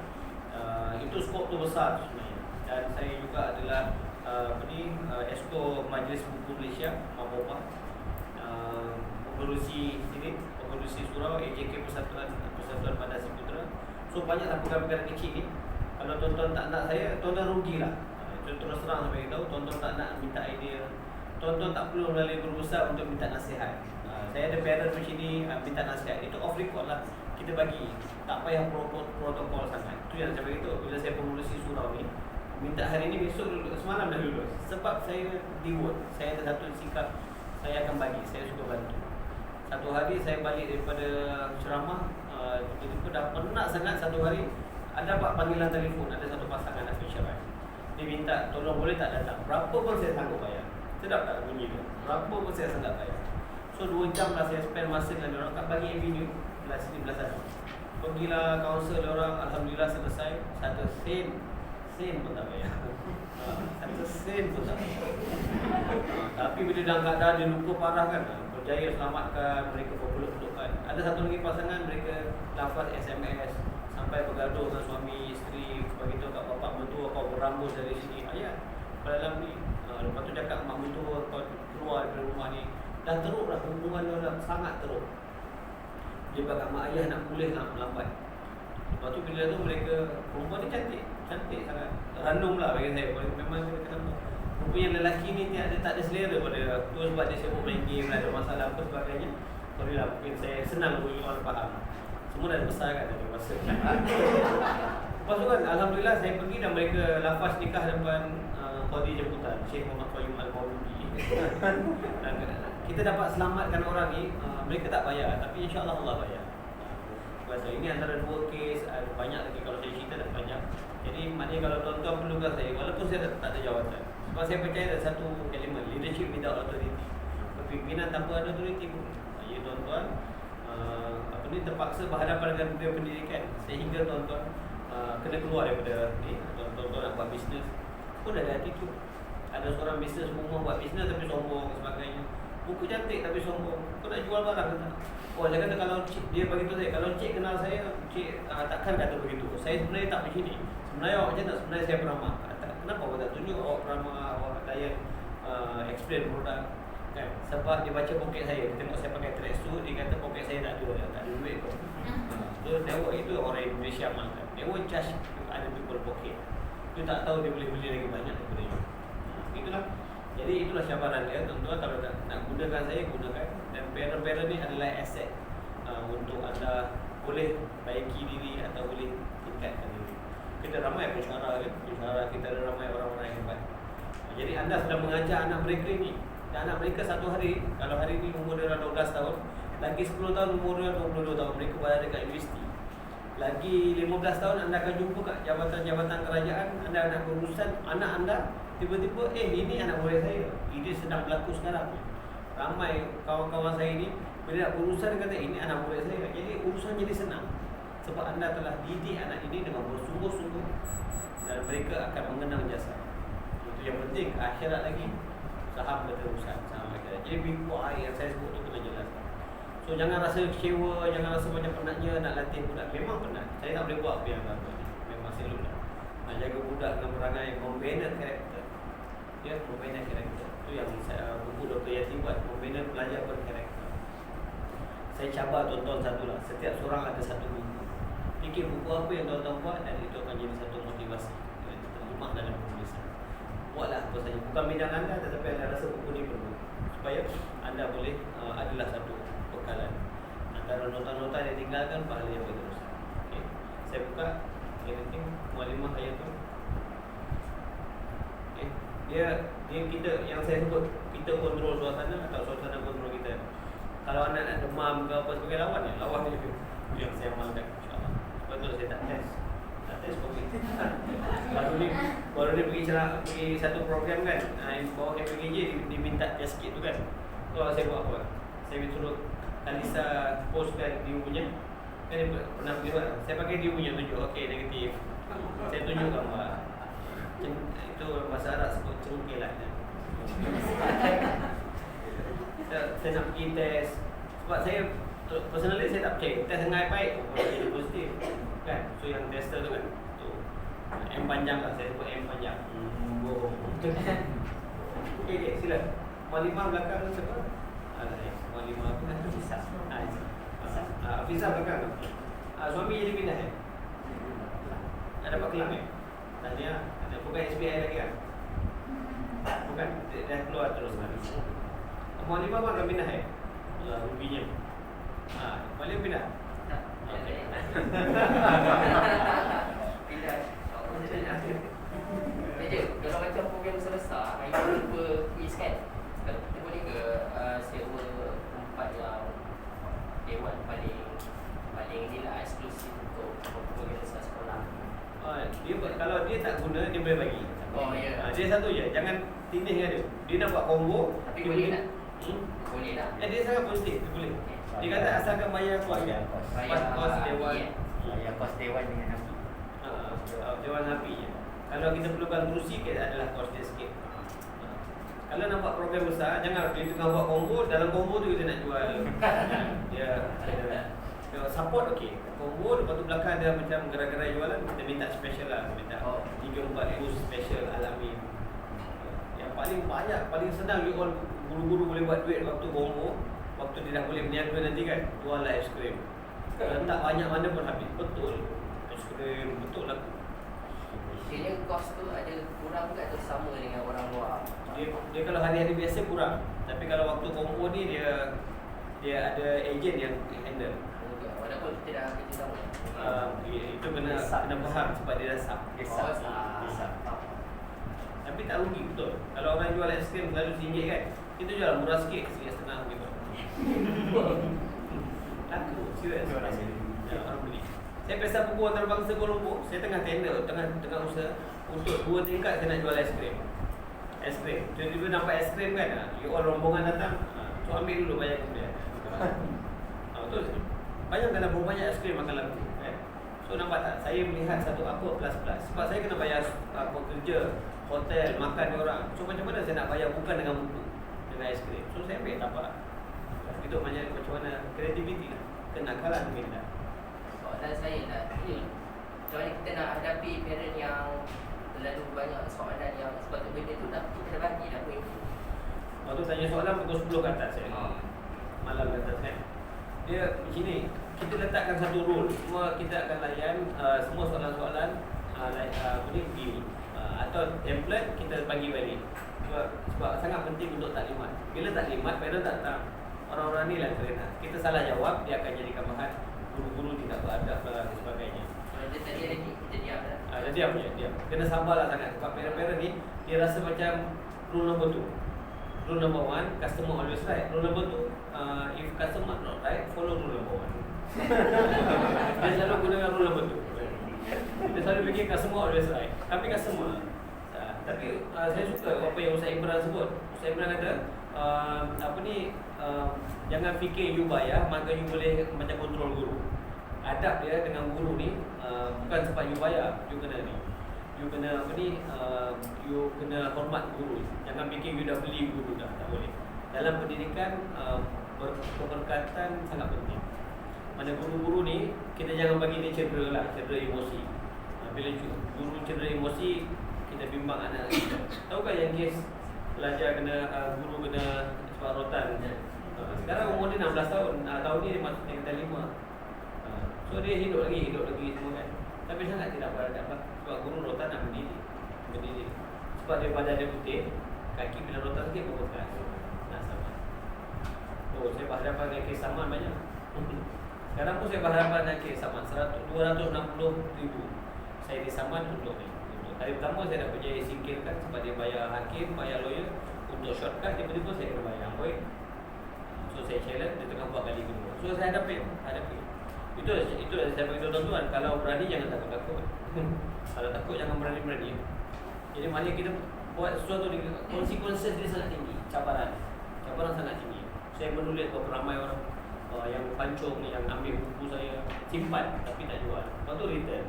Itu skop tu besar sebenarnya. Dan saya juga adalah Esko Majlis Buku Malaysia, MABOPA, pengurusi surau AJK Persatuan Fantasi Putra. So banyak perkara-perkara kecil ni. Kalau tuan-tuan tak nak saya, tuan-tuan rugilah. Terus terang saya beritahu, tuan-tuan tak nak minta idea, tuan-tuan tak perlu melalui guru besar untuk minta nasihat. Saya ada parent di sini minta nasihat, itu off record lah, kita bagi, tak payah protokol sangat. Itu yang saya beritahu. Bila saya pengurusi surau ni, minta hari ni, besok lulus, semalam dah lulus. Sebab saya reward, saya ada satu sikap, saya akan bagi, saya suka bantu. Satu hari saya balik daripada ceramah, tiba-tiba dah penat sangat. Satu hari ada panggilan telefon, ada satu pasangan nak bercerai. Dia minta tolong boleh tak datang. Berapa pun saya sanggup bayar. Sedap tak bunyi tu? Berapa pun saya sanggup bayar. So 2 jam lah saya spend masa dengan orang kat bagi avenue belah sini belah sana. Pergilah kaunser orang, alhamdulillah selesai. 1 sen pun tak bayar. 1 sen pun tak bayar. Tapi bila dalam keadaan dia luka parah kan, berjaya selamatkan, mereka berpeluk-pelukan. Ada satu lagi pasangan, mereka lafaz SMS sampai bergaduh dengan suami isteri, beritahu kat bapak mentua, kau berambus dari sini ayat pada dalam ni. Lepas tu cakap mak mentua, kau keluar dari rumah ni. Dah teruk lah, hubungan dia dah sangat teruk. Dia bakal mak ayah nak pulih lambat. Lepas tu bila tu mereka, perempuan ni cantik sangat, random lah bagi saya. Memang dia kenapa rupanya lelaki ni tak ada selera pada tu, sebab dia sibuk main game, ada masalah apa sebagainya. Sorry lah, mungkin saya senang bagi orang faham. Semua dah besar kan, ada masa. Lepas tu kan, alhamdulillah saya pergi dan mereka lafaz nikah depan Qadi Jemputan, Syekh Muhammad Qayyum Al-Mauludi. Dan kita dapat selamatkan orang ni, mereka tak bayar, tapi insya-Allah Allah bayar. Sebab ini antara 2 kes, banyak lagi kalau saya cerita dah banyak. Jadi maknanya kalau tuan-tuan perlukan saya, walaupun saya tak ada jawatan, sebab saya percaya ada satu elemen, leadership without authority. Kepimpinan tanpa ada authority pun. Ya tuan-tuan, terpaksa berhadapan dengan dunia pendidikan, sehingga tuan-tuan kena keluar daripada ni. Tuan-tuan nak buat bisnes pun ada attitude. Ada seorang bisnes rumah buat bisnes tapi sombong dan sebagainya. Buku cantik tapi sombong. Kau nak jual barang ke tak? Oh, saya kata kalau cik, dia beritahu saya, kalau cik kenal saya, cik takkan kata begitu. Saya sebenarnya tak begini. Sebenarnya awak macam tak? Sebenarnya saya peramah. Kenapa awak tak tunjuk awak peramah, awak layan explain produk? kan. Sebab dia baca poket saya, dia tengok saya pakai tracksuit, dia kata poket saya tak ada duit kau. So tengok itu orang Indonesia amalkan. Dia will judge ada people pocket. Dia tak tahu dia boleh beli lagi banyak daripada you. Itulah. Jadi itulah cabaran dia. Tuan-tuan kalau nak gunakan saya, gunakan. Dan parent-parent ni adalah aset untuk anda boleh baiki diri atau boleh tingkatkan diri. Kita ramai pensyarah kan, pensyarah kita ada ramai orang-orang yang hebat. Jadi anda sedang mengajar anak mereka ni. Dan anak mereka satu hari, kalau hari ni umur dia 12 tahun, lagi 10 tahun umur dia 22 tahun, mereka berada dekat universiti. Lagi 15 tahun anda akan jumpa kat jabatan-jabatan kerajaan, anda nak berurusan anak anda, tiba-tiba ini anak murid saya. Ini sedang berlaku sekarang. Ramai kawan-kawan saya ni bila nak berurusan dia kata ini anak murid saya. Jadi urusan jadi senang. Sebab anda telah didik anak ini dengan bersungguh-sungguh dan mereka akan mengenang jasa. Itu yang penting. Akhirat lagi saham berterusan, saham akhirat. Jadi before yang saya sebut tu kena jelas. So jangan rasa kecewa, jangan rasa macam penatnya nak latih budak. Memang penat. Saya tak boleh buat apa yang lalu ni. Memang saya lupa. Nak jaga budak dengan perangai membina karakter. Ya, membina karakter. Itu yang saya buku Dr. Yati buat, membina pelajar berkarakter. Saya cabar tuan-tuan satulah. Setiap seorang ada satu buku. Fikir buku apa yang tuan-tuan buat dan itu akan jadi satu motivasi. Terjemah dalam penulisan. Buatlah apa saja. Bukan bidang anda tetapi anda rasa buku ni perlu. Supaya anda boleh adalah satu bekalan. Antara nota-nota yang tinggalkan pahala yang berterusan. Okay. Saya buka anything Mualimah Hayatul. Okay. Dia kita yang saya sebut kita kontrol suasana atau suasana kontrol kita. Kalau anak nak demam ke apa sebagai lawan dia yang saya amalkan insya-Allah. Betul saya tak test. Tak test COVID. baru dia pergi satu program kan. Bawa MPKJ diminta test kit tu kan. Tu saya buat apa? Saya suruh Alisa postkan dia punya. Kan dia pernah pergi buat. Saya pakai dia punya tunjuk. Okey, negatif. Saya tunjuk gambar. Itu bahasa Arab sebut cengkil lah. Saya nak pergi test. Sebab saya personally saya tak percaya. Test dengan baik jadi positif. Kan? So yang tester tu kan. Tu M panjang lah. Saya sebut M panjang. Okey, sila. Mualimah belakang siapa? Mualimah apa? Afizah. Afizah belakang tu. Suami jadi pindah Ada dapat kelam Tahniah. Bukan SBI lagi kan? Bukan, dah keluar terus kan? Mualimah pun akan pindah ruginya. Mualimah pindah? Tak. Pindah. Kalau macam program besar-besar, hari ni cuba quiz kan? Kita boleh ke sewa tempat yang dewan paling inilah eksklusif untuk program besar sekolah. Kalau dia tak guna, dia boleh bagi. Oh ya. Dia satu je, jangan tindih dengan dia. Dia nak buat combo. Tapi boleh tak? Boleh tak? Dia sangat positif, dia boleh. Dia kata asalkan bayar kos kan? Bayar kos dewan. Bayar kos dewan dengan Nabi. Dewan Nabi je. Kalau kita perlukan kerusi, adalah kos dia sikit. Kalau nak buat program besar, jangan dia tengah buat combo, dalam combo tu kita nak jual. Dia support okey. Combo lepas tu belakang ada macam gerai-gerai jualan, kita minta special lah, minta 3-4 boost special alamin. Yang paling banyak, paling senang you all guru-guru boleh buat duit waktu combo, waktu dia dah boleh berniaga nanti kan, jual lah aiskrim. Kalau tak banyak mana pun habis, betul. Aiskrim betul lah. Dia kos tu ada kurang ke atau sama dengan orang luar? Dia kalau hari-hari biasa kurang, tapi kalau waktu combo ni dia ada ejen yang handle. Walaupun kita dah kerja sama. Itu kena faham sebab dia dah sub. Tapi tak rugi betul. Kalau orang jual aiskrim selalu RM1 kan, kita jual murah sikit, RM1.5 gitu. Laku, serius. Orang beli. Saya pesta buku antarabangsa Kuala Lumpur. Saya tengah tender, tengah usaha untuk 2 tingkat saya nak jual aiskrim. Tiba-tiba nampak aiskrim kan, you all rombongan datang, so ambil dulu bayar kemudian. Betul. Bayangkanlah berapa banyak aiskrim akan laku kan? So nampak tak? Saya melihat satu apa plus-plus. Sebab saya kena bayar kerja, hotel, makan orang. So macam mana saya nak bayar bukan dengan buku, dengan aiskrim. So saya ambil tak apa. Itu macam mana kreativiti lah. Kenakalan mungkin tak. Soalan saya lah, macam mana kita nak hadapi parent yang terlalu banyak soalan yang sepatutnya benda tu kita dah bagi dah pun. Waktu tanya soalan pukul 10 ke atas malam ke atas kan. Dia macam ni, kita letakkan satu rule, semua kita akan layan semua soalan-soalan begini atau template kita bagi balik. Sebab sangat penting untuk taklimat. Bila taklimat, parent datang, orang-orang ni lah kerana kita salah jawab, dia akan jadikan bahan guru-guru tidak beradab dan sebagainya. Dia tadi lagi kita diam dah. Diam. Kena sabarlah sangat. Sebab parent-parent ni dia rasa macam rule number 2. Rule number 1, customer always right. Rule number 2, if customer not right, follow rule number 1. Dia selalu gunakan rule number 2. Kita selalu fikir customer always right. Kami customer. Tapi saya suka apa yang Ustaz Imran sebut. Ustaz Imran kata jangan fikir you bayar maka you boleh macam kontrol guru. Adab dia dengan guru ni bukan sebab you bayar, you kena ni. You kena you kena hormat guru. Jangan fikir you dah beli guru dah, tak boleh. Dalam pendidikan keberkatan sangat penting. Mana guru-guru ni kita jangan bagi dia cedera emosi. Bila guru cedera emosi, kita bimbang anak kita. Tahukah yang kes pelajar guru kena sebab rotan. Sekarang umur dia 16 tahun. Tahun ni dia masuk tingkatan 5. So dia hidup lagi semua kan. Tapi sangat tidak beradab lah. Sebab guru rotan nak mendidik. Sebab dia badan dia putih, kaki bila rotan sikit pun bekas. Nak sama. Saya berhadapan dengan kes saman banyak. Sekarang pun saya berhadapan dengan kes saman 260,000. Saya disaman untuk ni. Hari pertama saya dah berjaya singkirkan sebab dia bayar hakim, bayar lawyer untuk shortcut, tiba-tiba saya kena bayar amboi. So saya challenge, dia tengah buat kali kedua. So saya hadapi. Itu saya beritahu tuan-tuan, kalau berani jangan takut-takut. Kalau takut jangan berani-berani. Jadi maknanya kita buat sesuatu ni, konsekuensi dia sangat tinggi, cabaran sangat tinggi. Saya menulis beberapa ramai orang yang pancung ni, yang ambil buku saya, simpan tapi tak jual. Lepas tu return.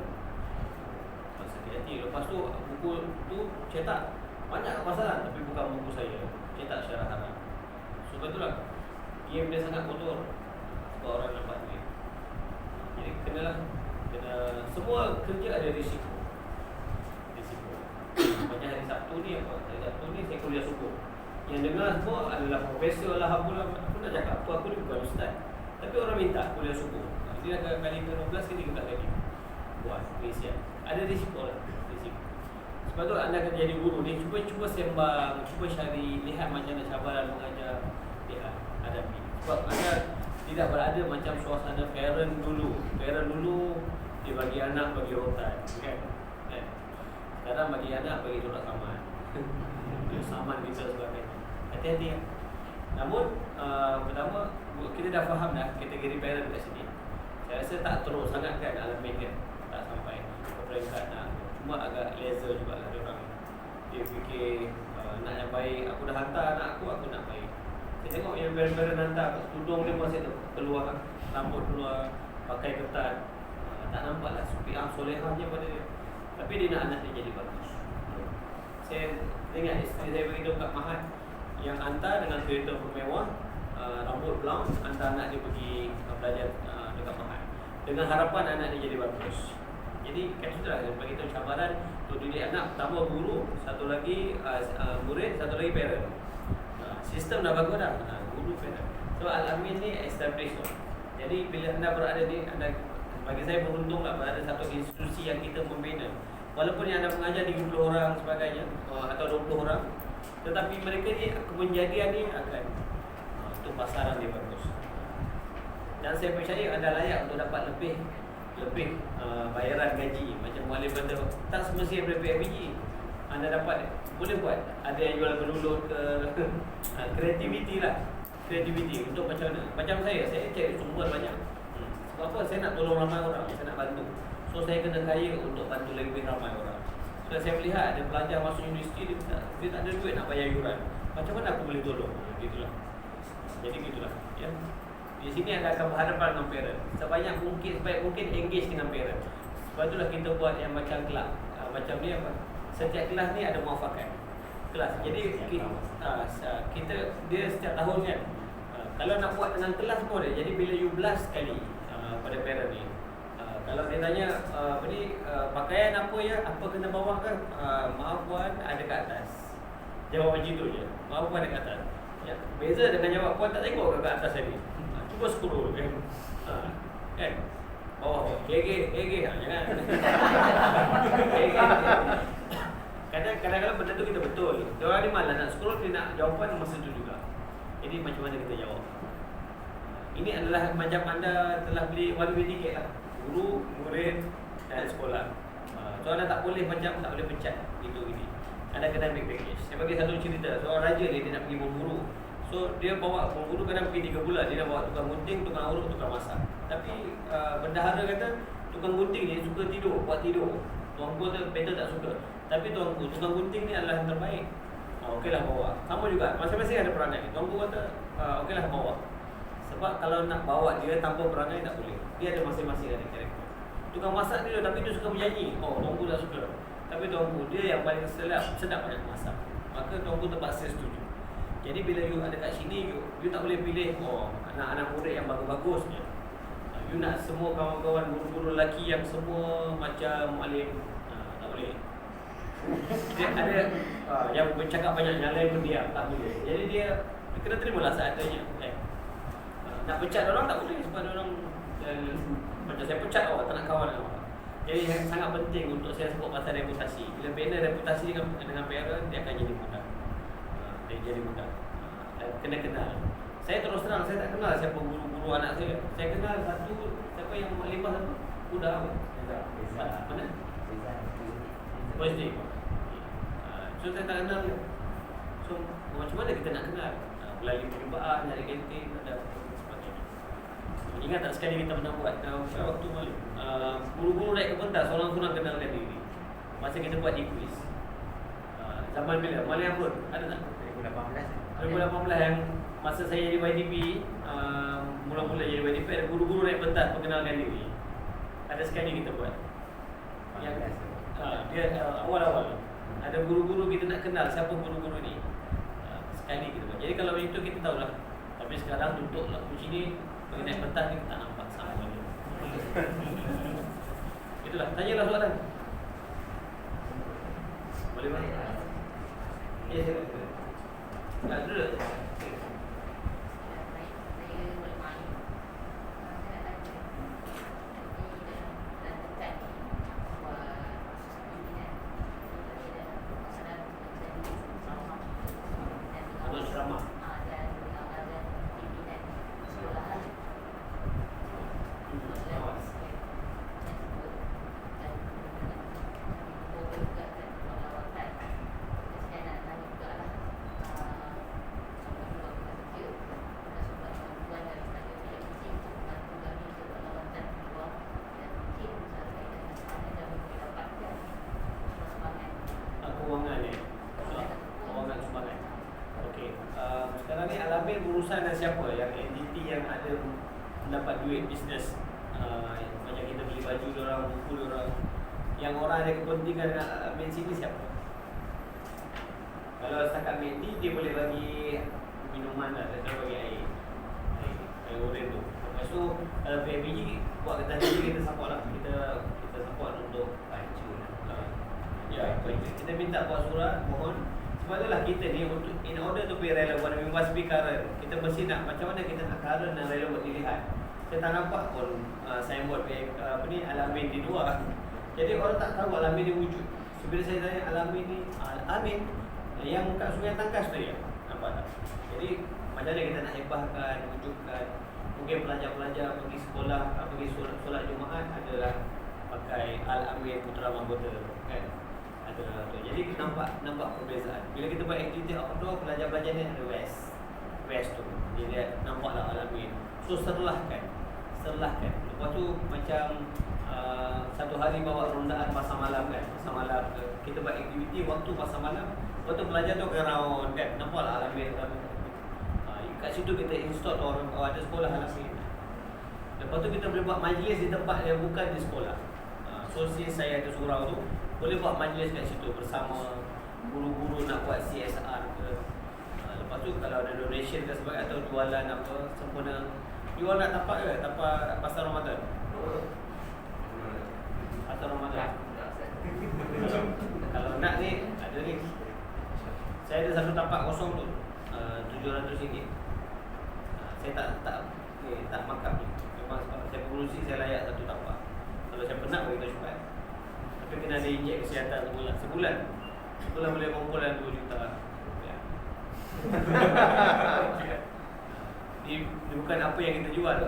Lepas tu buku tu cetak banyak pasaran tapi bukan buku saya, cetak secara haram. So betul game dia sangat kotor sebab orang dapat duit. Jadi kena semua kerja ada risiko. Macam hari Sabtu ni saya kuliah subuh. Yang dengar semua adalah profesor lah, aku nak cakap apa, aku ni bukan ustaz. Tapi orang minta kuliah subuh. Dia kali ke-12 ke 13 kali buat pengisian. Ada risiko lah. Sebab tu anda kena jadi guru ni, cuba sembang, cuba cari, lihat macam mana cabaran mengajar, lihat, hadapi. Sebab anda tidak berada macam suasana parent dulu dia bagi anak bagi rotan, kan? Sekarang bagi anak bagi surat saman. Dia saman kita sebagainya. Hati-hati ya. Namun pertama kita dah faham dah kategori parent kat sini. Saya rasa tak teruk sangat kan alamin kan. Tak sampai ke peringkat nak. Cuma agak laser jugalah dia orang. Dia fikir nak yang baik, aku dah hantar anak aku nak baik. Saya tengok yang parent hantar tudung dia masih keluar, rambut keluar, pakai ketat. Tak nampaklah supiah solehahnya pada dia. Tapi dia nak anak dia jadi bagus. Saya ingat isteri saya beritahu kat Mahat yang hantar dengan kereta bermewah, rambut blonde, hantar anak dia pergi belajar dekat Mahat dengan harapan anak dia jadi bagus. Jadi kan itulah dia bagi tahu cabaran untuk didik anak. Pertama guru, satu lagi murid, satu lagi parent. Sistem dah bagus dah, guru parent. So Al-Amin ni established. Jadi bila anda berada di, bagi saya beruntunglah berada satu institusi yang kita membina. Walaupun yang anda mengajar 30 orang sebagainya atau 20 orang, tetapi mereka ni kemenjadian ni akan untuk pasaran dia bagus. Dan saya percaya anda layak untuk dapat lebih bayaran gaji macam muallim kata. Tak semestinya daripada PIBG. Anda dapat boleh buat. Ada yang jual berulur ke kreativiti lah. Kreativiti untuk macam mana. Macam saya cari sumber banyak. Sebab apa? Saya nak tolong ramai orang, saya nak bantu. So saya kena kaya untuk bantu lebih ramai orang. So saya melihat ada pelajar masuk universiti, dia tak ada duit nak bayar yuran. Macam mana aku boleh tolong? Gitulah. Jadi gitulah ya. Di sini anda akan berhadapan dengan parent. Sebaik mungkin engage dengan parent. Sebab itulah kita buat yang macam kelab. Macam ni apa? Setiap kelas ni ada muafakat. Kelas. Jadi kita dia setiap tahun kan. Kalau nak buat dengan kelas pun ada. Jadi bila you blast sekali pada parent ni. Kalau dia tanya pakaian apa ya? Apa kena bawa kan? Maaf puan, ada kat atas. Jawab macam tu je. Maaf puan ada kat atas. Beza dengan jawab puan tak tengok ke atas tadi. Cuba scroll kan. Kan? Bawah gege jangan. Gege. Kadang-kadang benda tu kita betul. Dia orang ni malas nak scroll, dia nak jawapan masa tu juga. Jadi macam mana kita jawab? Ini adalah macam anda telah beli one way ticket lah. Guru, murid dan sekolah. So anda tak boleh pecat itu ini. Anda kena ambil package. Saya bagi satu cerita. Seorang raja ni dia nak pergi berburu. So dia bawa berburu kadang pergi 3 bulan. Dia dah bawa tukang gunting, tukang urut, tukang masak. Tapi bendahara kata tukang gunting ni suka tidur, buat tidur. Tuanku tu better tak suka. Tapi tuanku, tukang gunting ni adalah yang terbaik. Okeylah bawa. Sama juga, masing-masing ada perangai. Tuanku kata okeylah bawa. Sebab kalau nak bawa dia tanpa perangai tak boleh. Dia ada masing-masing ada karakter. Tukang masak dia tapi dia suka menyanyi. Tuanku tak suka. Tapi tuanku dia yang paling sedap banyak masak. Maka tuanku terpaksa setuju. Jadi bila you ada kat sini, you tak boleh pilih anak-anak murid yang bagus-bagus je. You nak semua kawan-kawan guru-guru lelaki yang semua macam alim. Tak boleh. Dia ada yang bercakap banyak, yang lain berdiam. Tak boleh. Jadi dia kena terimalah seadanya. Nak pecat orang tak boleh sebab orang macam saya pecat awak, tak nak kawan dengan awak. Jadi sangat penting untuk saya sebut pasal reputasi. Bila bina reputasi dengan parent, dia akan jadi mudah. Dia jadi mudah. Kena kenal. Saya terus terang, saya tak kenal siapa guru-guru anak saya. Saya kenal satu, siapa yang maklifah satu? Budak apa? Mana? Posting. So saya tak kenal dia. So macam mana kita nak kenal? Melalui perjumpaan, nyari kantin, ada sebagainya. Ingat tak sekali kita pernah buat waktu malu guru-guru naik ke pentas, seorang-seorang kenalkan diri. Masa kita buat di quiz zaman bila? Malian pun ada tak? 2018 yang masa saya jadi YDP, mula-mula jadi YDP, ada guru-guru naik pentas perkenalkan diri. Ada sekali kita buat yang dia awal-awal ada guru-guru kita nak kenal siapa guru-guru ni. Sekali kita buat. Jadi kalau begitu kita tahulah. Tapi sekarang duduklah di sini bagi naik pentas ni kita tak nampak sama dia. Itulah, tanyalah soalan. Boleh tak? Ya, silakan. Tak dulu. Urusan dengan siapa? Yang entiti yang ada mendapat duit bisnes. Macam kita beli baju diorang, buku diorang. Yang orang ada kepentingan dengan main sini siapa? Kalau setakat menti, dia boleh bagi minuman lah. Dia bagi air oren tu. Lepas tu kalau PABG buat kertas diri, kita support lah. Kita support untuk baju lah. Kita minta buat surat, mohon. Sebab itulah kita ni untuk in order to be relevant, we must be current. Kita mesti nak macam mana kita nak current dan relevant dilihat. Saya tak nampak pun signboard Al-Amin di luar. Jadi orang tak tahu Al-Amin ni wujud. So, bila saya tanya Al-Amin ni, Al-Amin yang kat Sungai Tangkas tu ya. Nampak tak? Jadi macam mana kita nak hebahkan, wujudkan. Mungkin pelajar-pelajar pergi sekolah, pergi solat Jumaat adalah pakai Al-Amin Putra Mahkota kan. Jadi nampak perbezaan. Bila kita buat aktiviti outdoor, pelajar-pelajar ni ada west tu. Jadi dia nampaklah Al-Amin. So serlahkan. Lepas tu macam satu hari bawa rondaan pasar malam kan. Pasar malam kita buat aktiviti waktu pasar malam. Lepas tu pelajar tu akan round kan. Nampaklah Al-Amin. Kat situ kita install orang ada sekolah Al-Amin. Lepas tu kita boleh buat majlis di tempat yang bukan di sekolah. So since saya ada surau tu, boleh buat majlis kat situ bersama guru-guru nak buat CSR ke. Lepas tu kalau ada donation ke sebagainya atau jualan apa sempurna. You all nak tapak ke? Tapak pasar Ramadan? Pasar Ramadan. Kalau nak ni, ada ni. Saya ada satu tapak kosong tu. RM700. Saya tak markup ni. Memang sebab saya pengurusi, saya layak satu tapak. Kalau saya penat bagi kita cepat. Tapi kena ada injek kesihatan sebulan boleh kumpulan 2 juta. Ini bukan apa yang kita jual,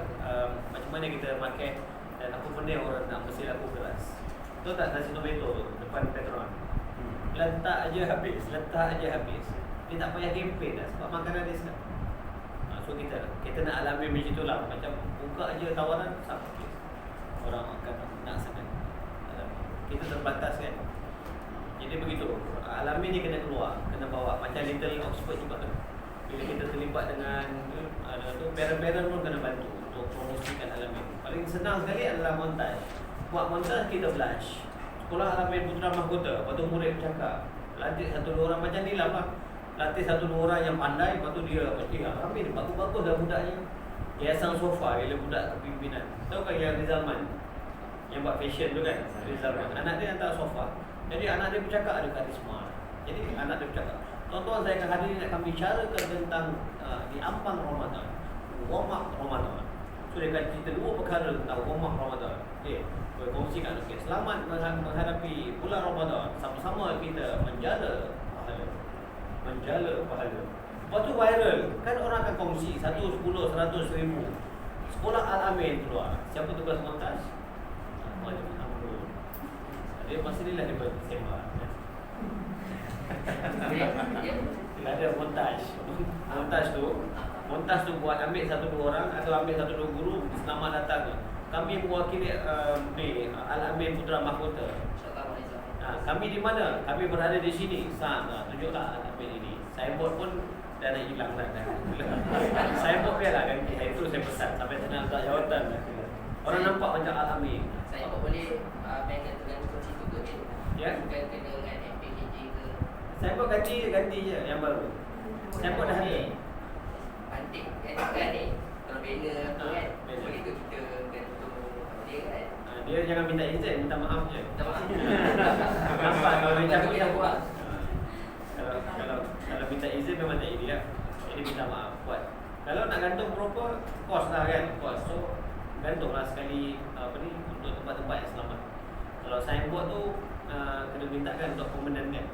macam mana kita market dan apa benda yang orang nak, mesti laku keras. Tahu tak nasi tomato tu depan Petron? Letak aja habis. Dia tak payah kempen dah sebab makanan dia sedap. So kita nak alami macam itulah. Macam buka aja tawaran, sama kes. Orang akan nak sangat. Kita terbatas kan. Jadi begitu. Alami ni kena keluar, kena bawa. Macam Little Oxford juga tu. Bila kita terlibat dengan parent-parent pun kena bantu untuk promosikan Al-Amin. Paling senang sekali adalah montaj. Buat montaj kita blush. Sekolah Al-Amin Putra Mahkota, lepas tu murid bercakap. Latih 1-2 orang macam ni lah. Latih 1-2 orang yang pandai, lepas tu dia Al-Amin bagus-bagus dah budaknya. Yayasan Sofa bila budak kepimpinan. Tahu kan yang Rizalman yang buat fashion tu kan? Rizalman. Anak dia hantar Sofa. Jadi anak dia bercakap ada karisma. Jadi anak dia bercakap, tuan-tuan saya akan hadir akan bicarakan tentang di Ampang Ramadan, warm up Ramadan. So dia akan cerita 2 perkara tentang warm up Ramadan. Okey, boleh kongsikan. Okey, selamat menghadapi bulan Ramadan. Sama-sama kita menjala pahala. Lepas tu viral. Kan orang akan kongsi 1, 10, 100, 1000. Sekolah Al-Amin keluar. Siapa tugas montaj? Majlis Amrul. Dia masa ni lah dia bersembah. Ada montaj. Montaj tu buat ambil 1-2 orang atau ambil 1-2 guru, selamat datang. Kami mewakili Al-Amin Putra Mahkota. Kami di mana? Kami berada di sini. Tunjuklah Al-Amin ini. Signboard pun dah nak hilang dah. Signboard biarlah kan. Itu saya pesan sampai sana letak jawatan. Orang nampak macam Al-Amin. Saya boleh main dengan kunci tutup ni. Ya. Bukan kena dengan MPKJ ke. Signboard ganti je yang baru. Signboard dah ada. Antik kan ni. Kalau banner apa kan. Banner. Boleh tu kita gantung dia kan. Dia jangan minta izin, minta maaf je. Minta maaf. Nampak kalau dia cakap Kita buat. Kalau minta izin memang tak ideal. Jadi minta maaf buat. Kalau nak gantung proper, kos lah kan. Kos. So gantunglah sekali untuk tempat-tempat yang selamat. Kalau signboard tu kena mintakan untuk permanent kan.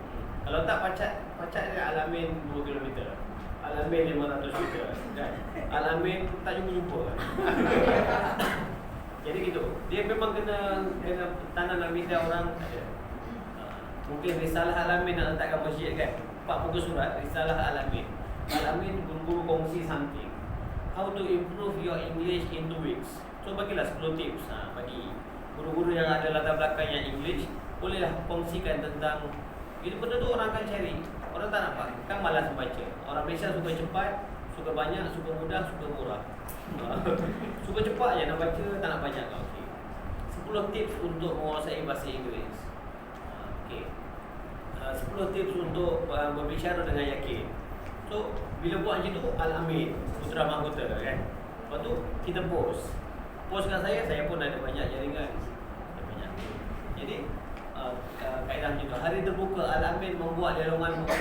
Kalau tak pacat dia Al-Amin 2 km. Al-Amin 500 meter kan. Al-Amin tak jumpa-jumpa. Jadi gitu. Dia memang kena tanam dalam minda orang ada. Mungkin risalah Al-Amin nak letakkan masjid kan. 4 muka surat risalah Al-Amin. Al-Amin guru-guru kongsi something. How to improve your English in 2 weeks. So bagilah 10 tips bagi guru-guru yang ada latar belakang yang English, bolehlah kongsikan tentang itu. Benda tu orang akan cari. Orang tak nampak, kan malas membaca. Orang Malaysia suka cepat, suka banyak, suka mudah, suka murah. Suka cepat je nak baca, tak nak banyak. Okey. 10 tips untuk menguasai bahasa Inggeris. Okey. 10 tips untuk berbicara dengan yakin. So, bila buat macam tu, Al-Amin Putra Mahkota kan. Lepas tu kita post. Post kat saya pun ada banyak jaringan. Ada banyak. Jadi kaedah macam tu. Hari terbuka Al-Amin membuat lerongan buku.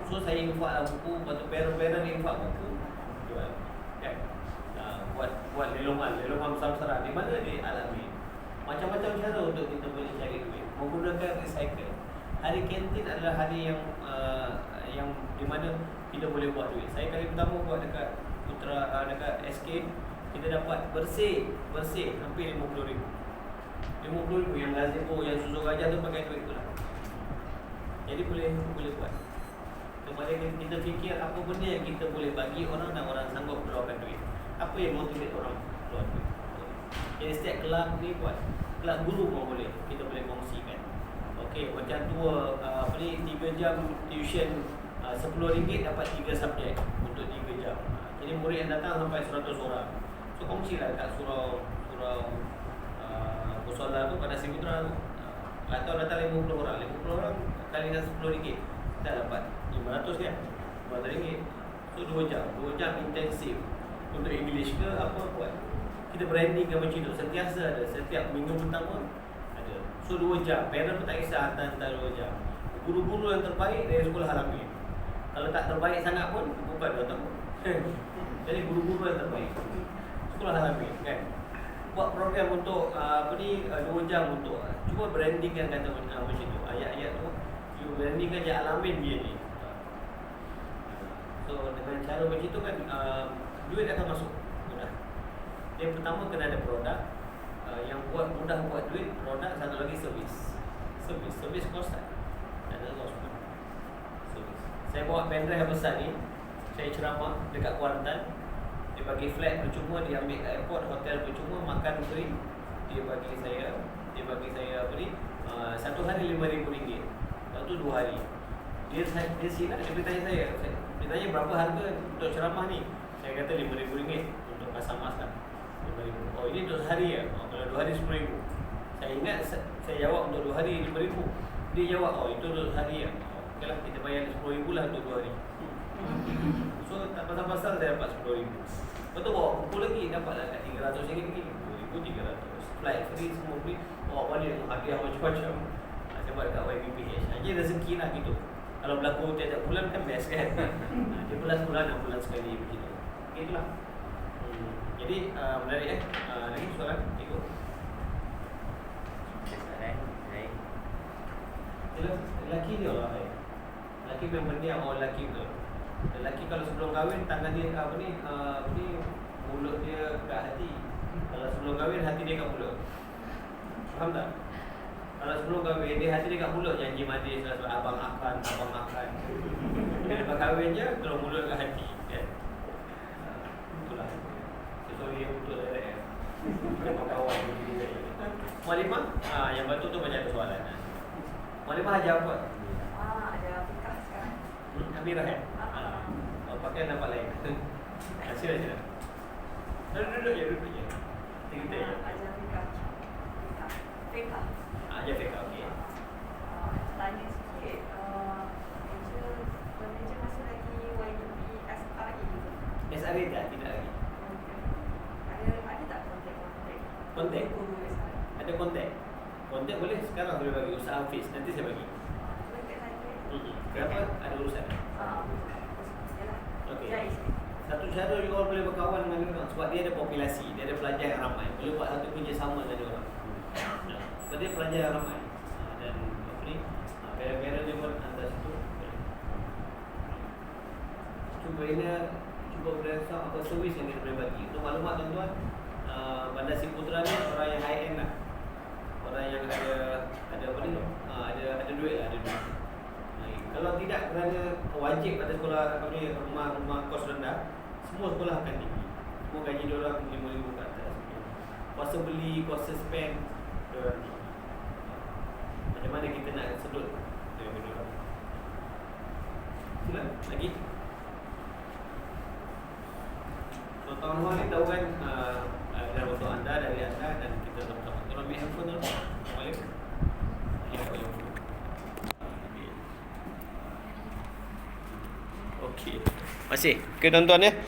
So saya infaklah buku, lepas tu parent-parent infak buku. Jual. Kan? Buat lerongan besar-besaran. Di mana di Al-Amin. Macam-macam cara untuk kita boleh cari duit. Menggunakan recycle. Hari kantin adalah hari yang di mana kita boleh buat duit. Saya kali pertama buat dekat dekat SK, kita dapat bersih hampir RM50,000. RM50,000 yang gazebo, yang susu gajah tu pakai duit tu lah. Jadi boleh buat. Kepada kita fikir apa benda yang kita boleh bagi orang dan orang sanggup keluarkan duit. Apa yang motivate orang keluar duit. Jadi setiap kelab ni buat. Kelab guru pun boleh, kita boleh kongsikan. Okey, macam tua 3 jam tuition RM10 dapat 3 subjek untuk 3 jam. Jadi murid yang datang sampai 100 orang. So kongsilah dekat surau Musola tu pada Nasi Putra tu. Atau datang 50 orang kali dengan RM10 kita dapat 500 kan. RM4. So 2 jam intensif untuk English ke apa buat. Kita branding ke macam tu sentiasa ada, setiap minggu pertama ada. So 2 jam, parent pun tak kisah hantar 2 jam. Guru-guru yang terbaik dari sekolah Al-Amin. Kalau tak terbaik sangat pun bukan 2 tahun. Jadi guru-guru yang terbaik. Sekolah alami kan. Buat program untuk 2 jam untuk cuba brandingkan kata macam tu. Ayat-ayat tu you brandingkan je alamin dia ni. So dengan cara macam tu kan duit akan masuk mudah. Yang pertama kena ada produk. Yang buat mudah buat duit produk, satu lagi servis. Servis kostan. Ada loss pun. Servis. Saya bawa pendrive besar ni, saya ceramah dekat Kuantan. Dia bagi flat percuma, dia ambil kat airport, hotel percuma, makan free. Dia bagi saya apa ni? Satu hari RM5,000. Lepas tu 2 hari. Dia silap, dia bertanya saya. Dia tanya berapa harga untuk ceramah ni? Saya kata RM5,000 untuk pasang mask lah. RM5,000. Oh ini untuk sehari ya? Kalau 2 hari RM10,000. Saya ingat saya jawab untuk 2 hari RM5,000. Dia jawab, oh itu untuk sehari ya? Okey lah, kita bayar RM10,000 lah untuk 2 hari. So tak pasal-pasal saya dapat RM10,000. Lepas tu bawa kumpul lagi, dapatlah kat RM300 lagi. RM2,300. Flight free, semua free. Bawa balik dengan hadiah macam-macam. Saya buat dekat YBPH. Dia rezeki lah gitu. Kalau berlaku tiap-tiap bulan kan best kan. Dia bulan-bulan, 6 bulan sekali begitu. Itulah. Jadi menarik lagi soalan ikut. Lelaki dia lah lelaki memang pendiam orang lelaki tu. Lelaki kalau sebelum kahwin tangan dia mulut dia kat hati. Kalau sebelum kahwin hati dia kat mulut. Faham tak? Kalau sebelum kahwin dia hati dia kat mulut, janji mandi selalu abang akan. Lepas kahwin je kalau mulut kat hati kan. Itulah. Sorry yang betul direct. Kawan begini saya. Mualimah, yang betul tu banyak soalan. Mualimah ajar apa? Ada fikah sekarang. Amirah kan? Pakai nampak lain. Sila. Duduk je. Kita je. Ajar fikah. Fikah. Ajar fikah, okey. Tanya sikit, manager masih lagi YUP SRE? SRE dah tidak lagi. Ada tak kontak? Kontak? Guru SRE. Ada kontak? Kontak boleh sekarang boleh bagi usaha Hafiz. Nanti saya bagi. Kontak saya. Kenapa? Ada urusan. Yalah. Okey. Jais. Satu cara juga orang boleh berkawan dengan orang sebab dia ada populasi, dia ada pelajar yang ramai. Boleh buat satu kerjasama dengan orang. Sebab dia pelajar yang ramai. Dan apa ni? Kira-kira dia pun antara situ. Cuba berasa apa servis yang kita boleh bagi. Untuk maklumat tuan-tuan, Bandar Ciputra ni orang yang high end lah. Orang yang ada apa ni? Ada duit lah, ada duit. Kalau tidak kerana wajib pada sekolah apa ni, rumah kos rendah, semua sekolah akan tinggi. Semua gaji dia orang RM5,000 ke atas. Kuasa beli, kuasa spend. Macam mana kita nak sedut dengan dia orang? Sila lagi. So tuan-tuan ni tahu kan dalam untuk anda, dari anda dan kita sama-sama. Kalau ambil handphone tu, boleh? Okey. Masih ke tuan-tuan ya?